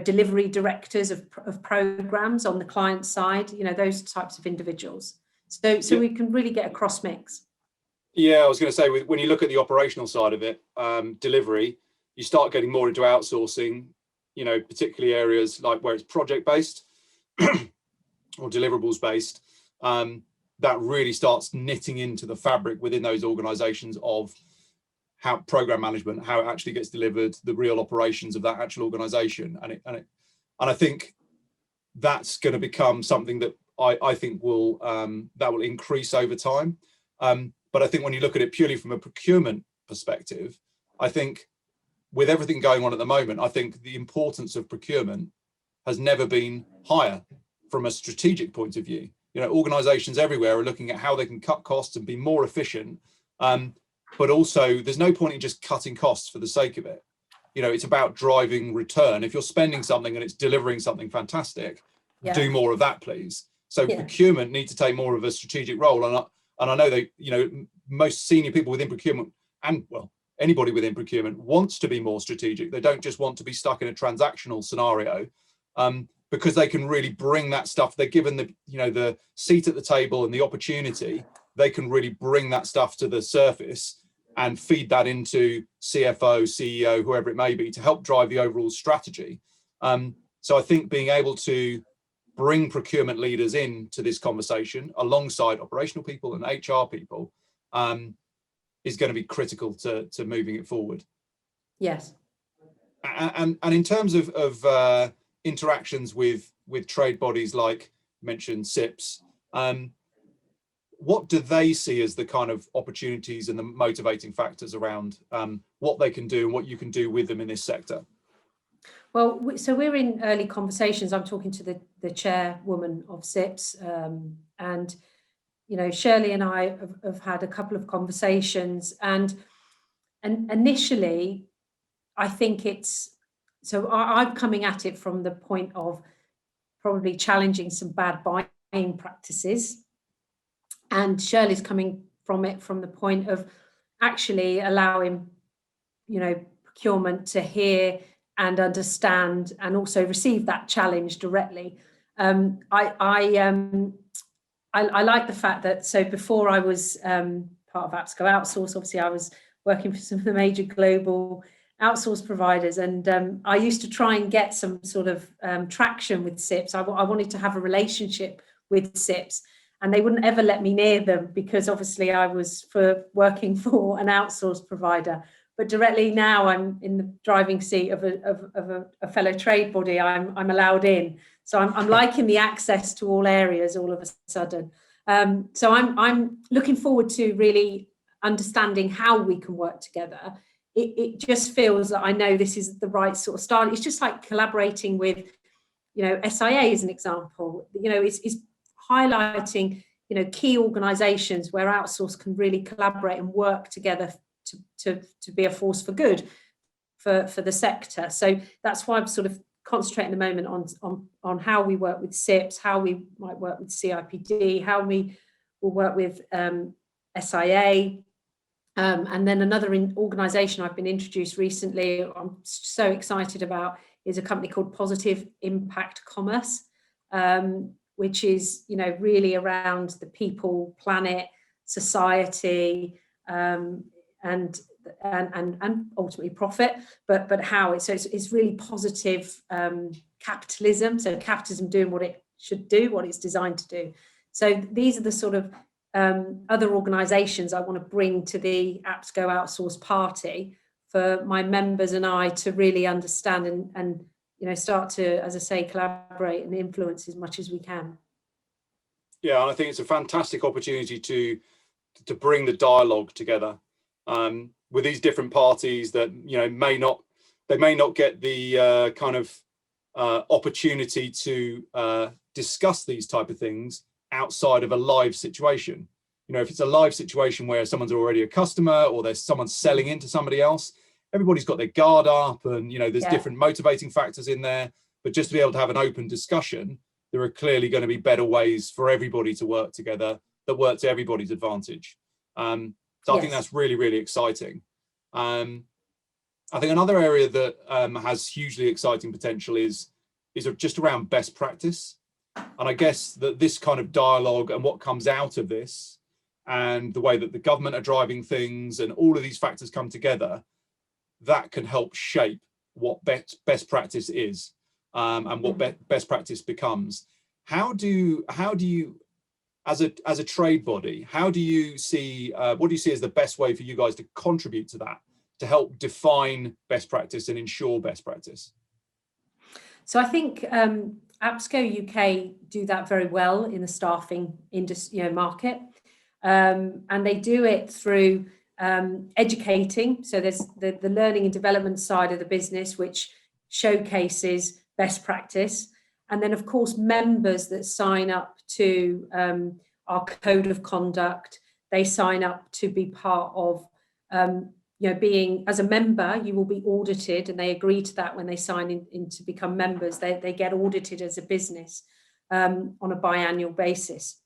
delivery directors of programs on the client side, those types of individuals. So yeah. We can really get a cross mix. Yeah, I was going to say, when you look at the operational side of it, delivery, you start getting more into outsourcing, particularly areas like where it's project based or deliverables based. That really starts knitting into the fabric within those organizations of how program management, how it actually gets delivered, the real operations of that actual organization. And I think that's going to become something that I think will increase over time. But I think when you look at it purely from a procurement perspective, I think with everything going on at the moment, I think the importance of procurement has never been higher from a strategic point of view. Organizations everywhere are looking at how they can cut costs and be more efficient. But also, there's no point in just cutting costs for the sake of it. It's about driving return. If you're spending something and it's delivering something fantastic, do more of that, please. So procurement need to take more of a strategic role. And I know that, most senior people within procurement, and well, anybody within procurement, wants to be more strategic. They don't just want to be stuck in a transactional scenario, because they can really bring that stuff. They're given the seat at the table and the opportunity. They can really bring that stuff to the surface and feed that into CFO, CEO, whoever it may be, to help drive the overall strategy. So I think being able to bring procurement leaders into this conversation alongside operational people and HR people is going to be critical to moving it forward. Yes. And in terms of interactions with trade bodies like you mentioned SIPS, what do they see as the kind of opportunities and the motivating factors around what they can do and what you can do with them in this sector? Well, so we're in early conversations. I'm talking to the chairwoman of SIPS, and Shirley and I have had a couple of conversations, and initially I think I'm coming at it from the point of probably challenging some bad buying practices. And Shirley's coming from the point of actually allowing, procurement to hear and understand and also receive that challenge directly. I like the fact that, so before I was part of APSCO Outsource, obviously I was working for some of the major global outsource providers, and I used to try and get some sort of traction with SIPS. I wanted to have a relationship with SIPS, and they wouldn't ever let me near them because obviously I was working for an outsource provider. But directly now I'm in the driving seat of a fellow trade body. I'm allowed in, so I'm liking the access to all areas all of a sudden. So I'm looking forward to really understanding how we can work together it just feels that I know this is the right sort of style. It's just like collaborating with, SIA as an example. It's highlighting, key organisations where outsource can really collaborate and work together to be a force for good for the sector. So that's why I'm sort of concentrating at the moment on how we work with SIPs, how we might work with CIPD, how we will work with SIA. And then another organisation I've been introduced recently, I'm so excited about, is a company called Positive Impact Commerce, which is, really around the people, planet, society, and ultimately profit, but how it's really positive capitalism. So capitalism doing what it should do, what it's designed to do. So these are the sort of other organisations I want to bring to the APSCO Outsource party for my members and I to really understand and start to, as I say, collaborate and influence as much as we can. Yeah, and I think it's a fantastic opportunity to bring the dialogue together with these different parties that may not get the kind of opportunity to discuss these type of things outside of a live situation. If it's a live situation where someone's already a customer or there's someone selling into somebody else, everybody's got their guard up and there's different motivating factors in there. But just to be able to have an open discussion, there are clearly going to be better ways for everybody to work together that work to everybody's advantage. So I think that's really, really exciting. I think another area that has hugely exciting potential is just around best practice. And I guess that this kind of dialogue and what comes out of this and the way that the government are driving things and all of these factors come together, that can help shape what best practice is and what best practice becomes. How do you, as a trade body, how do you see, what do you see as the best way for you guys to contribute to that, to help define best practice and ensure best practice? So I think APSCO UK do that very well in the staffing industry, market, and they do it through educating. So there's the learning and development side of the business, which showcases best practice, and then of course members that sign up to our code of conduct, they sign up to be part of. Being as a member, you will be audited, and they agree to that when they sign in to become members. They get audited as a business on a biannual basis.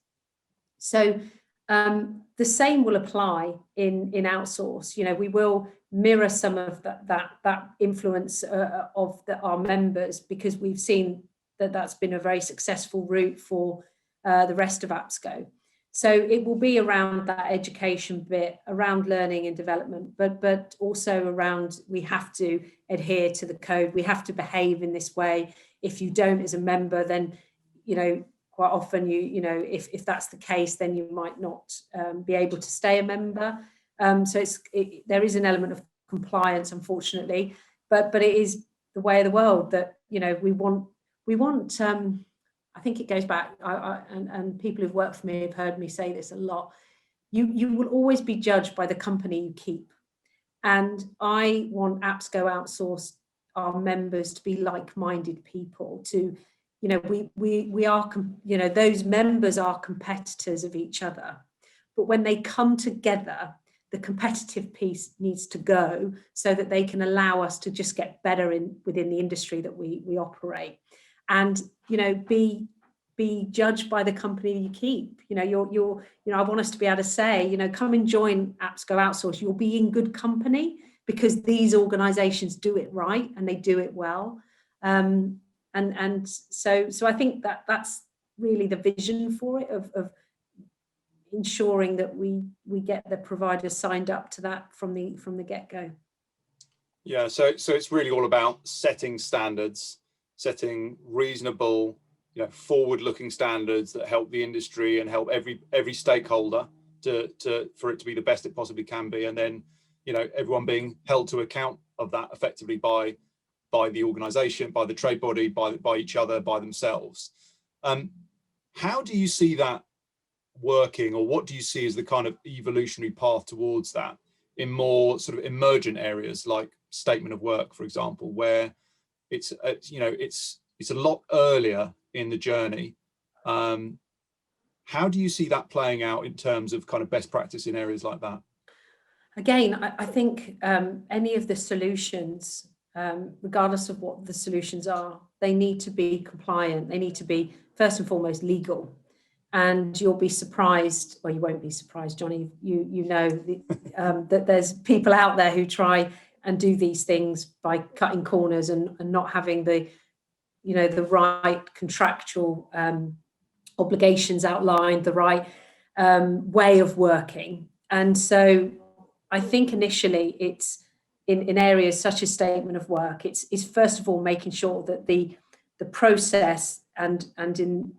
So the same will apply in outsource. We will mirror some of that influence of our members, because we've seen that that's been a very successful route for the rest of APSCO. So it will be around that education bit, around learning and development, but also around, we have to adhere to the code. We have to behave in this way. If you don't as a member, then, quite often if that's the case, then you might not be able to stay a member. So there is an element of compliance, unfortunately, but it is the way of the world that, we want. I think it goes back, and people who've worked for me have heard me say this a lot. You will always be judged by the company you keep. And I want APSCO Outsource, our members, to be like-minded people, to, we are, those members are competitors of each other. But when they come together, the competitive piece needs to go so that they can allow us to just get better within the industry that we operate. And be judged by the company you keep. I want us to be able to say, come and join APSCO Outsource. You'll be in good company because these organisations do it right and they do it well. And so I think that's really the vision for it, of ensuring that we get the providers signed up to that from the get-go. Yeah, so it's really all about setting standards, setting reasonable, forward-looking standards that help the industry and help every stakeholder for it to be the best it possibly can be, and then everyone being held to account of that effectively by the organisation, by the trade body, by each other, by themselves. How do you see that working, or what do you see as the kind of evolutionary path towards that in more sort of emergent areas like statement of work, for example, where it's a lot earlier in the journey. How do you see that playing out in terms of kind of best practice in areas like that? Again, I think any of the solutions, regardless of what the solutions are, they need to be compliant. They need to be, first and foremost, legal. And you'll be surprised, well, you won't be surprised, Johnny, you know that there's people out there who try and do these things by cutting corners and not having the right contractual obligations outlined, the right way of working. And so I think initially it's in areas such as statement of work, it's first of all making sure that the process and in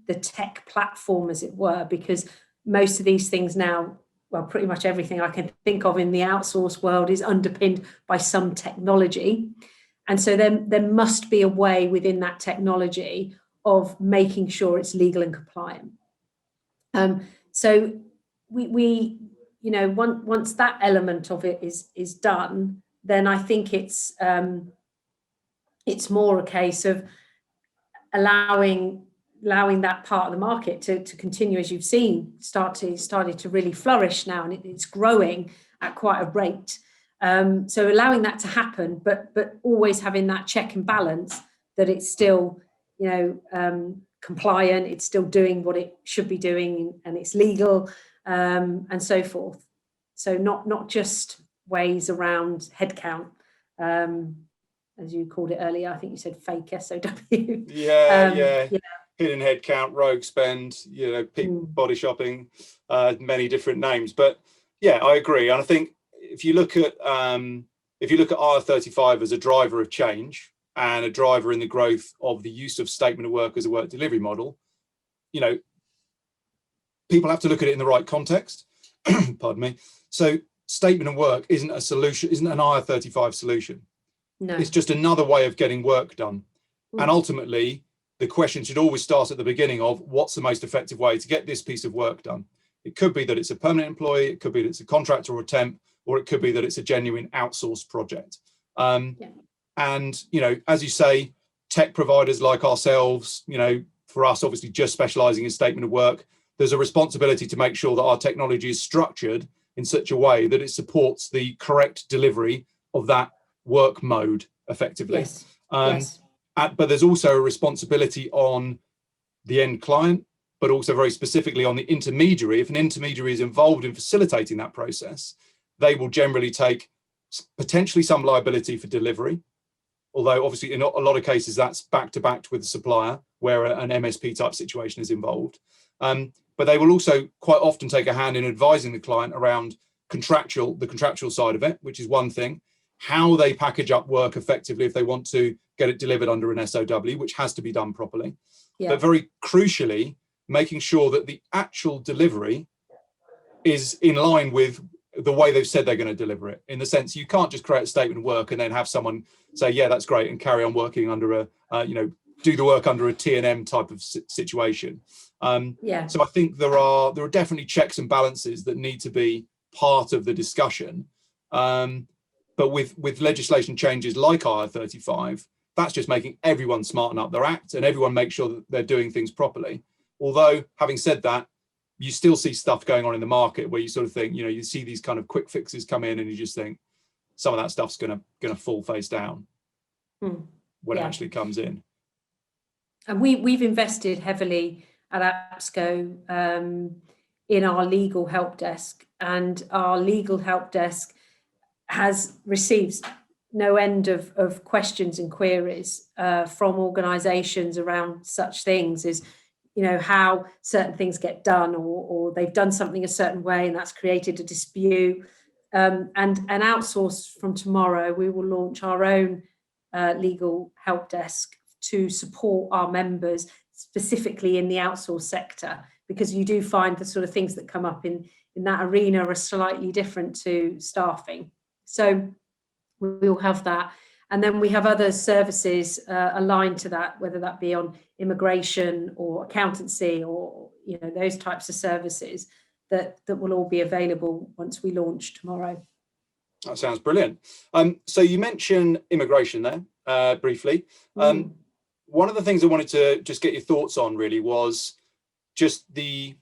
the tech platform, as it were, because most of these things now, well, pretty much everything I can think of in the outsource world is underpinned by some technology. And so there must be a way within that technology of making sure it's legal and compliant. So we once that element of it is done, then I think it's more a case of allowing that part of the market to continue, as you've seen, started to really flourish now, and it's growing at quite a rate. So allowing that to happen, but always having that check and balance that it's still, compliant, it's still doing what it should be doing, and it's legal, and so forth. So not just ways around headcount, as you called it earlier. I think you said fake SOW. Yeah. Hidden headcount, rogue spend, body shopping, many different names. But yeah, I agree. And I think if you look at IR35 as a driver of change and a driver in the growth of the use of statement of work as a work delivery model, people have to look at it in the right context. Pardon me. So statement of work isn't a solution, isn't an IR35 solution. No. It's just another way of getting work done. And ultimately, the question should always start at the beginning of what's the most effective way to get this piece of work done. It could be that it's a permanent employee, it could be that it's a contractor or a temp, or it could be that it's a genuine outsourced project. And, as you say, tech providers like ourselves, for us, obviously just specializing in statement of work, there's a responsibility to make sure that our technology is structured in such a way that it supports the correct delivery of that work mode effectively. Yes. But there's also a responsibility on the end client, but also very specifically on the intermediary. If an intermediary is involved in facilitating that process, they will generally take potentially some liability for delivery, although obviously in a lot of cases that's back to back with the supplier where an MSP type situation is involved. But they will also quite often take a hand in advising the client around the contractual side of it, which is one thing, how they package up work effectively if they want to get it delivered under an SOW, which has to be done properly. Yeah. But very crucially, making sure that the actual delivery is in line with the way they've said they're going to deliver it. In the sense, you can't just create a statement of work and then have someone say, yeah, that's great, and carry on working under do the work under a T&M type of situation. So I think there are definitely checks and balances that need to be part of the discussion. But with legislation changes like IR35, that's just making everyone smarten up their act and everyone make sure that they're doing things properly. Although, having said that, you still see stuff going on in the market where you sort of think, you see these kind of quick fixes come in and you just think some of that stuff's gonna fall face down when it actually comes in. And we've invested heavily at APSCO in our legal help desk, and our legal help desk has received no end of questions and queries from organisations around such things as, how certain things get done, or they've done something a certain way and that's created a dispute. And Outsource from tomorrow, we will launch our own legal help desk to support our members specifically in the outsource sector, because you do find the sort of things that come up in that arena are slightly different to staffing. So we'll have that. And then we have other services aligned to that, whether that be on immigration or accountancy or those types of services that will all be available once we launch tomorrow. That sounds brilliant. So you mentioned immigration there briefly. One of the things I wanted to just get your thoughts on really was just the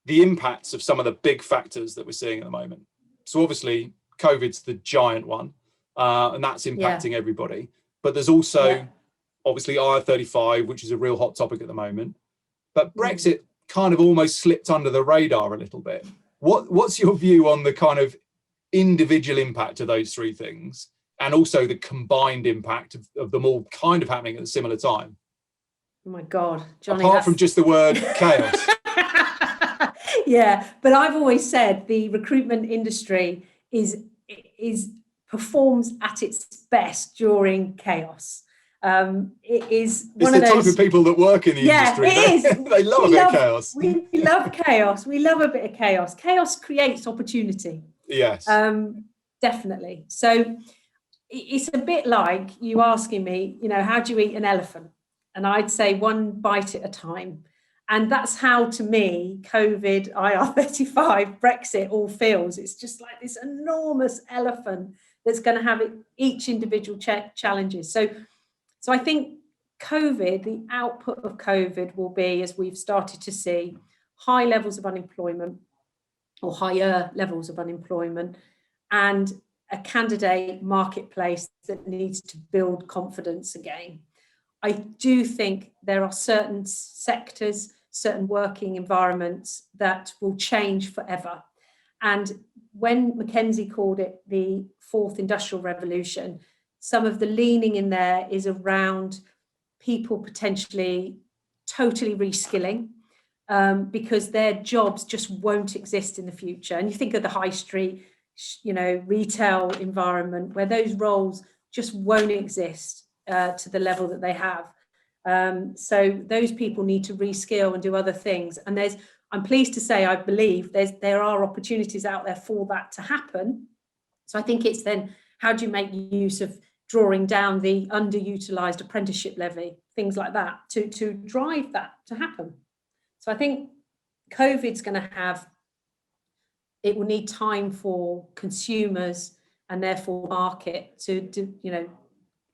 impacts of some of the big factors that we're seeing at the moment. So obviously COVID's the giant one, and that's impacting everybody. But there's also obviously IR35, which is a real hot topic at the moment. But Brexit kind of almost slipped under the radar a little bit. What's your view on the kind of individual impact of those three things, and also the combined impact of them all kind of happening at a similar time? Oh my God, Johnny. Apart from just the word chaos. Yeah, but I've always said the recruitment industry performs at its best during chaos. It is one of those. It's the type of people that work in the industry. It is. They love a bit of chaos. We love chaos. We love a bit of chaos. Chaos creates opportunity. Yes. Definitely. So it's a bit like you asking me, how do you eat an elephant? And I'd say one bite at a time. And that's how, to me, COVID, IR35, Brexit all feels. It's just like this enormous elephant that's going to have each individual challenges. So I think COVID, the output of COVID will be, as we've started to see, high levels of unemployment or higher levels of unemployment, and a candidate marketplace that needs to build confidence again. I do think there are certain sectors, certain working environments that will change forever. And when Mackenzie called it the fourth industrial revolution, some of the leaning in there is around people potentially totally reskilling because their jobs just won't exist in the future. And you think of the high street, retail environment where those roles just won't exist to the level that they have. So those people need to reskill and do other things. And I'm pleased to say, I believe there are opportunities out there for that to happen. So I think it's then, how do you make use of drawing down the underutilized apprenticeship levy, things like that, to drive that to happen. So I think COVID's going to it will need time for consumers and therefore market to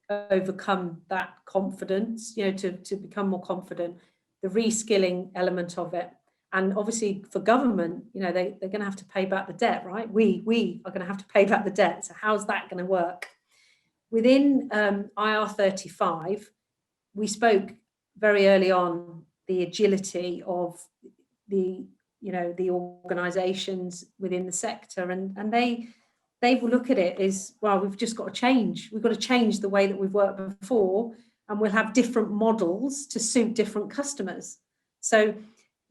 overcome that confidence, to become more confident, the reskilling element of it. And obviously for government, they're going to have to pay back the debt, right? We are going to have to pay back the debt. So how's that going to work? Within IR35, we spoke very early on the agility of the organisations within the sector, and they will look at it as, well, we've just got to change. We've got to change the way that we've worked before, and we'll have different models to suit different customers. So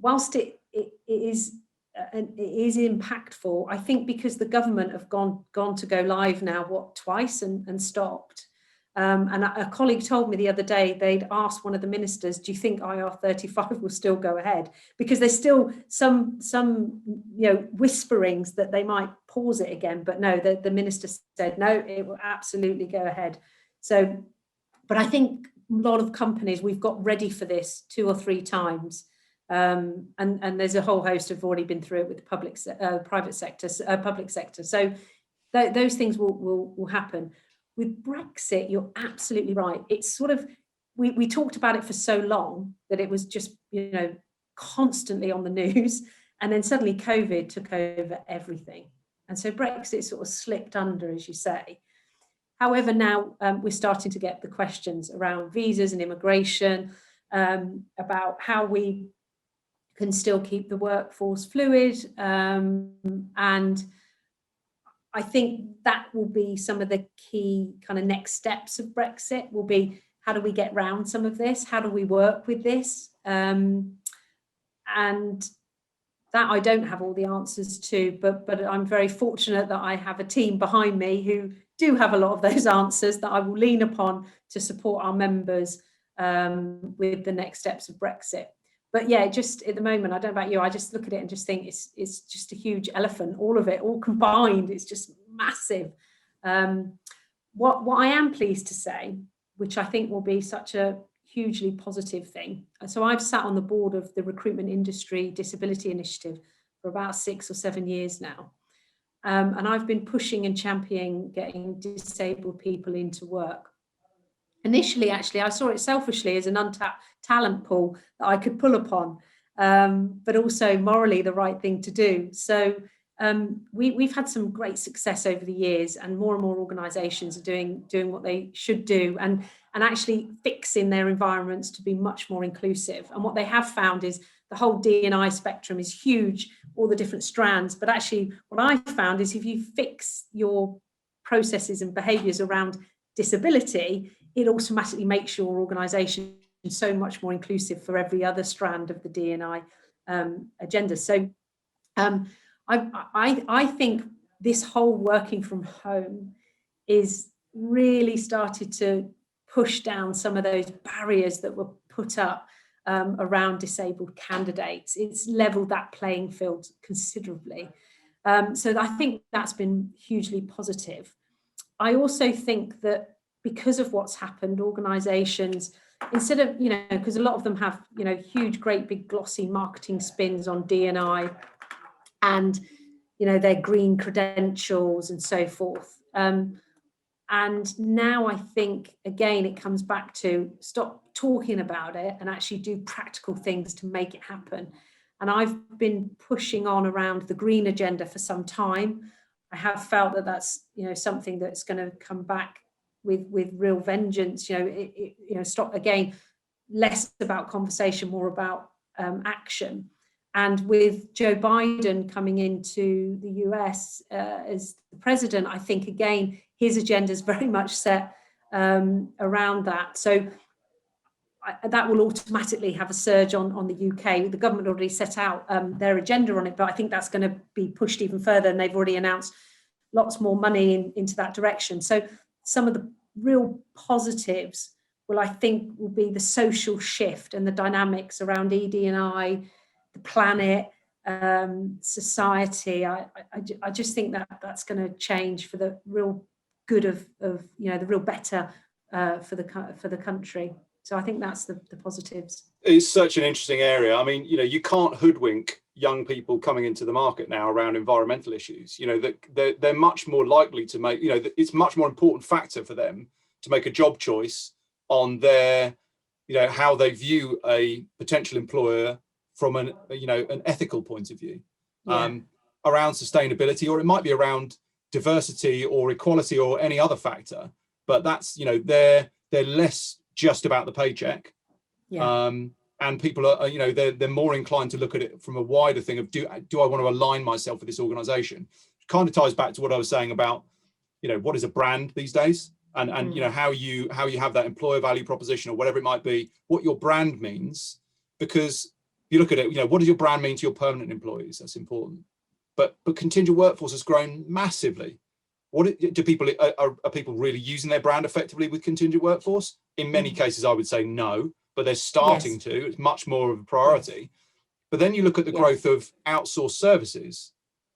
whilst it is impactful, I think because the government have gone to go live now, twice and stopped. And a colleague told me the other day, they'd asked one of the ministers, do you think IR35 will still go ahead? Because there's still some whisperings that they might pause it again. But no, the minister said, no, it will absolutely go ahead. So, but I think a lot of companies, we've got ready for this 2 or 3 times. And there's a whole host have already been through it with the public sector. So those things will happen. With Brexit, you're absolutely right. It's sort of, we talked about it for so long that it was just, constantly on the news. And then suddenly COVID took over everything. And so Brexit sort of slipped under, as you say. However, now we're starting to get the questions around visas and immigration, about how we can still keep the workforce fluid. And I think that will be some of the key kind of next steps of Brexit, will be, how do we get around some of this? How do we work with this? And that I don't have all the answers to, but I'm very fortunate that I have a team behind me who do have a lot of those answers that I will lean upon to support our members with the next steps of Brexit. But yeah, just at the moment, I don't know about you, I just look at it and just think it's just a huge elephant, all of it, all combined, it's just massive. What I am pleased to say, which I think will be such a hugely positive thing. So I've sat on the board of the Recruitment Industry Disability Initiative for about 6 or 7 years now. And I've been pushing and championing getting disabled people into work. Initially, actually, I saw it selfishly as an untapped talent pool that I could pull upon, but also morally the right thing to do. So we've had some great success over the years, and more organisations are doing what they should do, and actually fixing their environments to be much more inclusive. And what they have found is the whole D&I spectrum is huge, all the different strands. But actually, what I found is if you fix your processes and behaviours around disability, it automatically makes your organisation so much more inclusive for every other strand of the D&I agenda. So I think this whole working from home is really started to push down some of those barriers that were put up around disabled candidates. It's leveled that playing field considerably. So I think that's been hugely positive. I also think that because of what's happened, organisations, instead of, because a lot of them have, huge, great big glossy marketing spins on D&I and, their green credentials and so forth. And now I think, again, it comes back to stop talking about it and actually do practical things to make it happen. And I've been pushing on around the green agenda for some time. I have felt that that's, something that's going to come back with real vengeance. Stop, again, less about conversation, more about action. And with Joe Biden coming into the US as the president, I think, again, his agenda is very much set around that. So that will automatically have a surge on the UK. The government already set out their agenda on it, but I think that's going to be pushed even further, and they've already announced lots more money into that direction. So some of the real positives I think will be the social shift and the dynamics around ED&I, the planet, society. I just think that's going to change for the real good of the real better for the country. So I think that's the positives. It's such an interesting area. I mean, you can't hoodwink young people coming into the market now around environmental issues. That they're much more likely to make, it's much more important factor for them to make a job choice on their, how they view a potential employer from an ethical point of view, around sustainability, or it might be around diversity or equality or any other factor. But that's, they're less just about the paycheck. And people are, they're more inclined to look at it from a wider thing of, do I want to align myself with this organization? It kind of ties back to what I was saying about, what is a brand these days, and how you have that employer value proposition or whatever it might be, what your brand means. Because you look at it, what does your brand mean to your permanent employees? That's important. But contingent workforce has grown massively. What do people are people really using their brand effectively with contingent workforce? In many cases, I would say no, but they're starting to. It's much more of a priority. But then you look at the growth of outsourced services,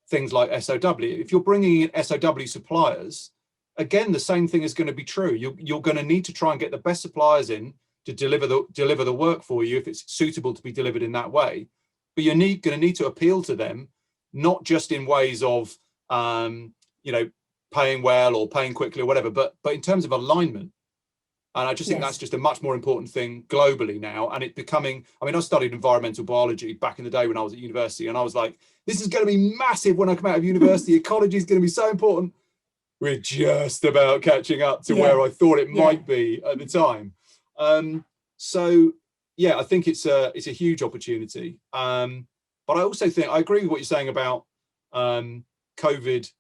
things like SOW. If you're bringing in SOW suppliers, again, the same thing is going to be true. You're going to need to try and get the best suppliers in to deliver the work for you if it's suitable to be delivered in that way. But you're going to need to appeal to them, not just in ways of paying well or paying quickly or whatever, but in terms of alignment. And I just think that's just a much more important thing globally now. And it becoming, I studied environmental biology back in the day when I was at university, and I was like, this is going to be massive when I come out of university. Ecology is going to be so important. We're just about catching up to where I thought it might be at the time. So yeah, I think it's a huge opportunity. But I also think, I agree with what you're saying about COVID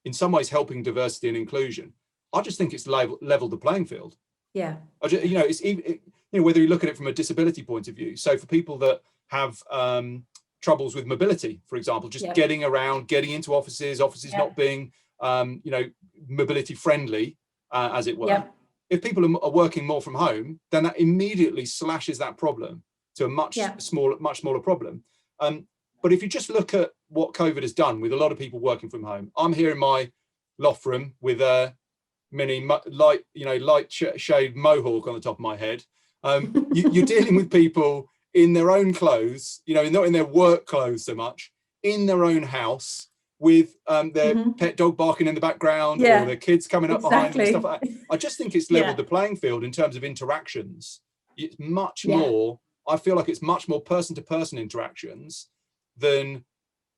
in some ways helping diversity and inclusion. I just think it's leveled the playing field. Yeah. It's even, whether you look at it from a disability point of view. So for people that have troubles with mobility, for example, just getting around, getting into offices not being, mobility friendly, as it were. If people are working more from home, then that immediately slashes that problem to a much smaller problem. But if you just look at what COVID has done with a lot of people working from home, I'm here in my loft room with a mini light shade mohawk on the top of my head. You're dealing with people in their own clothes, not in their work clothes so much, in their own house, with their Mhm. pet dog barking in the background, Yeah, or their kids coming up behind them and stuff exactly. like that. I just think it's Yeah, leveled the playing field in terms of interactions. It's much yeah, more, I feel like it's much more person-to-person interactions than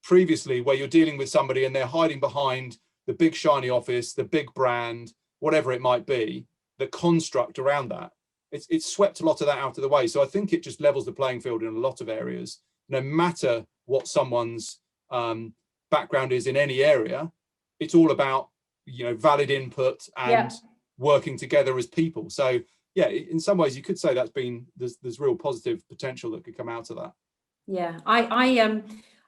previously, where you're dealing with somebody and they're hiding behind the big shiny office, the big brand, whatever it might be, the construct around that. It's swept a lot of that out of the way. So I think it just levels the playing field in a lot of areas, no matter what someone's background is in any area. It's all about, you know, valid input yeah. and working together as people. So yeah, in some ways you could say that's been, there's real positive potential that could come out of that. Yeah, I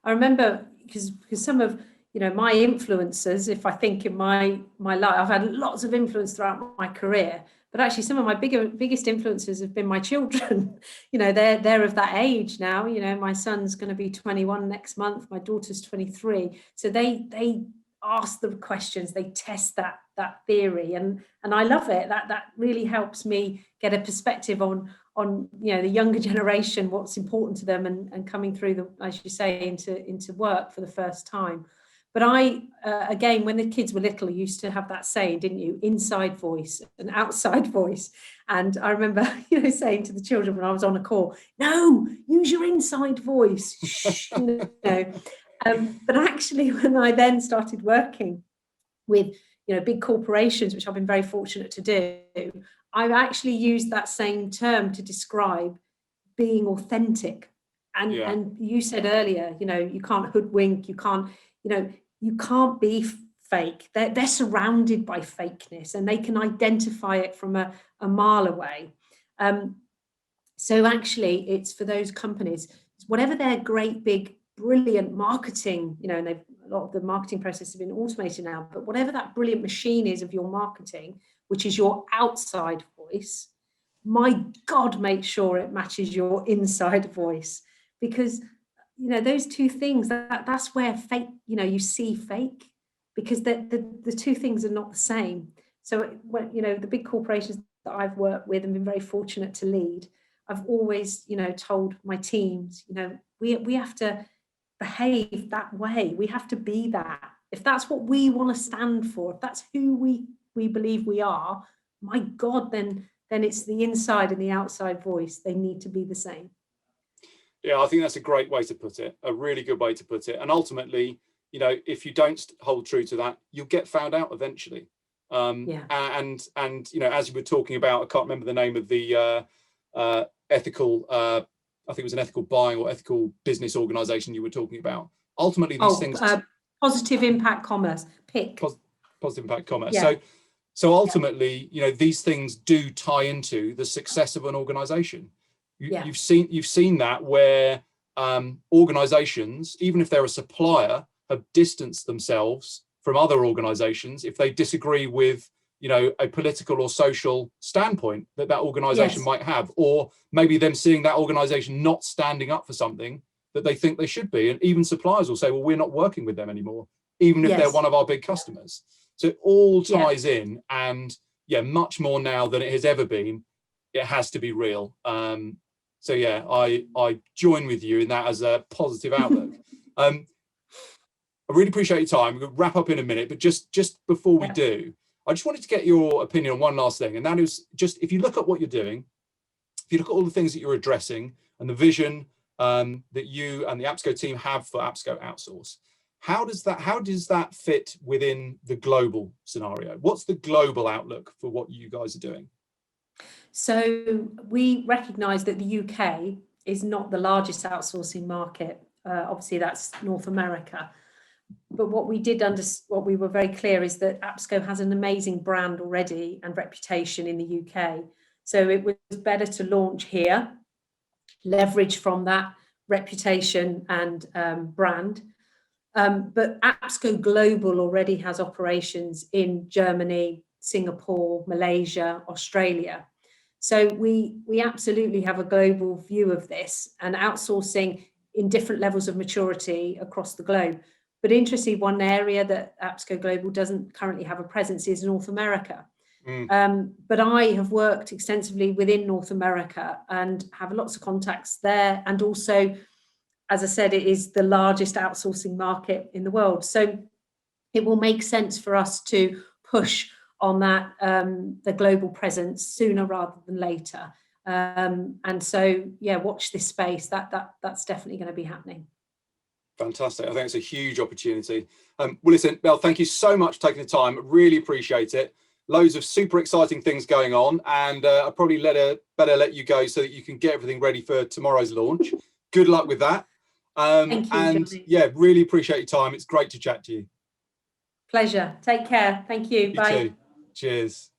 remember because some of, you know, my influences, if I think in my life, I've had lots of influence throughout my career, but actually some of my biggest influences have been my children. You know, they're of that age now. You know, my son's going to be 21 next month, my daughter's 23, so they ask the questions, they test that theory, and I love it. That really helps me get a perspective on you know, the younger generation, what's important to them, and coming through the, as you say, into work for the first time. But I again, when the kids were little, you used to have that saying, didn't you? Inside voice and outside voice. And I remember, you know, saying to the children when I was on a call, no, use your inside voice. Shh, you know. But actually, when I then started working with, you know, big corporations, which I've been very fortunate to do, I've actually used that same term to describe being authentic. Yeah, And you said earlier, you know, you can't hoodwink, you can't, you know, you can't be fake. They're surrounded by fakeness, and they can identify it from a mile away. Um, so actually, it's for those companies, whatever their great big brilliant marketing, you know, and a lot of the marketing process has been automated now, but whatever that brilliant machine is of your marketing, which is your outside voice, my God, make sure it matches your inside voice, because, you know, those two things, that's where fake, you know, you see fake, because the two things are not the same. So when, you know, the big corporations that I've worked with and been very fortunate to lead, I've always, you know, told my teams, you know, we have to behave that way. We have to be that. If that's what we want to stand for, if that's who we believe we are, my God, then it's the inside and the outside voice. They need to be the same. yeah, I think that's a great way to put it, a really good way to put it. And ultimately, you know, if you don't hold true to that, you'll get found out eventually. Yeah. And you know, as you were talking about, I can't remember the name of the ethical, I think it was an ethical buying or ethical business organization you were talking about. Ultimately, these things, positive impact commerce, PIC. Positive impact commerce. Yeah. So ultimately, you know, these things do tie into the success of an organization. Yeah. You've seen that where organizations, even if they're a supplier, have distanced themselves from other organizations if they disagree with, you know, a political or social standpoint that organization Yes. might have, or maybe them seeing that organization not standing up for something that they think they should be. And even suppliers will say, well, we're not working with them anymore, even if they're one of our big customers. So it all ties in, and yeah, much more now than it has ever been. It has to be real. So yeah, I join with you in that as a positive outlook. I really appreciate your time. We're going to wrap up in a minute, but just before we do, I just wanted to get your opinion on one last thing, and that is just, if you look at what you're doing, if you look at all the things that you're addressing and the vision that you and the APSCO team have for APSCO Outsource, how does that fit within the global scenario? What's the global outlook for what you guys are doing? So we recognise that the UK is not the largest outsourcing market. Obviously, that's North America. But what we were very clear is that APSCO has an amazing brand already and reputation in the UK. So it was better to launch here, leverage from that reputation and brand. But APSCO Global already has operations in Germany, Singapore, Malaysia, Australia. So we absolutely have a global view of this, and outsourcing in different levels of maturity across the globe. But interestingly, one area that APSCO Global doesn't currently have a presence is North America. But I have worked extensively within North America and have lots of contacts there, and also as I said, it is the largest outsourcing market in the world. So it will make sense for us to push on that, the global presence sooner rather than later. And so, yeah, watch this space. That's definitely going to be happening. Fantastic. I think it's a huge opportunity. Well, listen, Mel, thank you so much for taking the time. Really appreciate it. Loads of super exciting things going on, and I probably better let you go so that you can get everything ready for tomorrow's launch. Good luck with that. Thank you, and Johnny. yeah, really appreciate your time. It's great to chat to you. Pleasure. Take care. Thank you. You Bye. too. Cheers.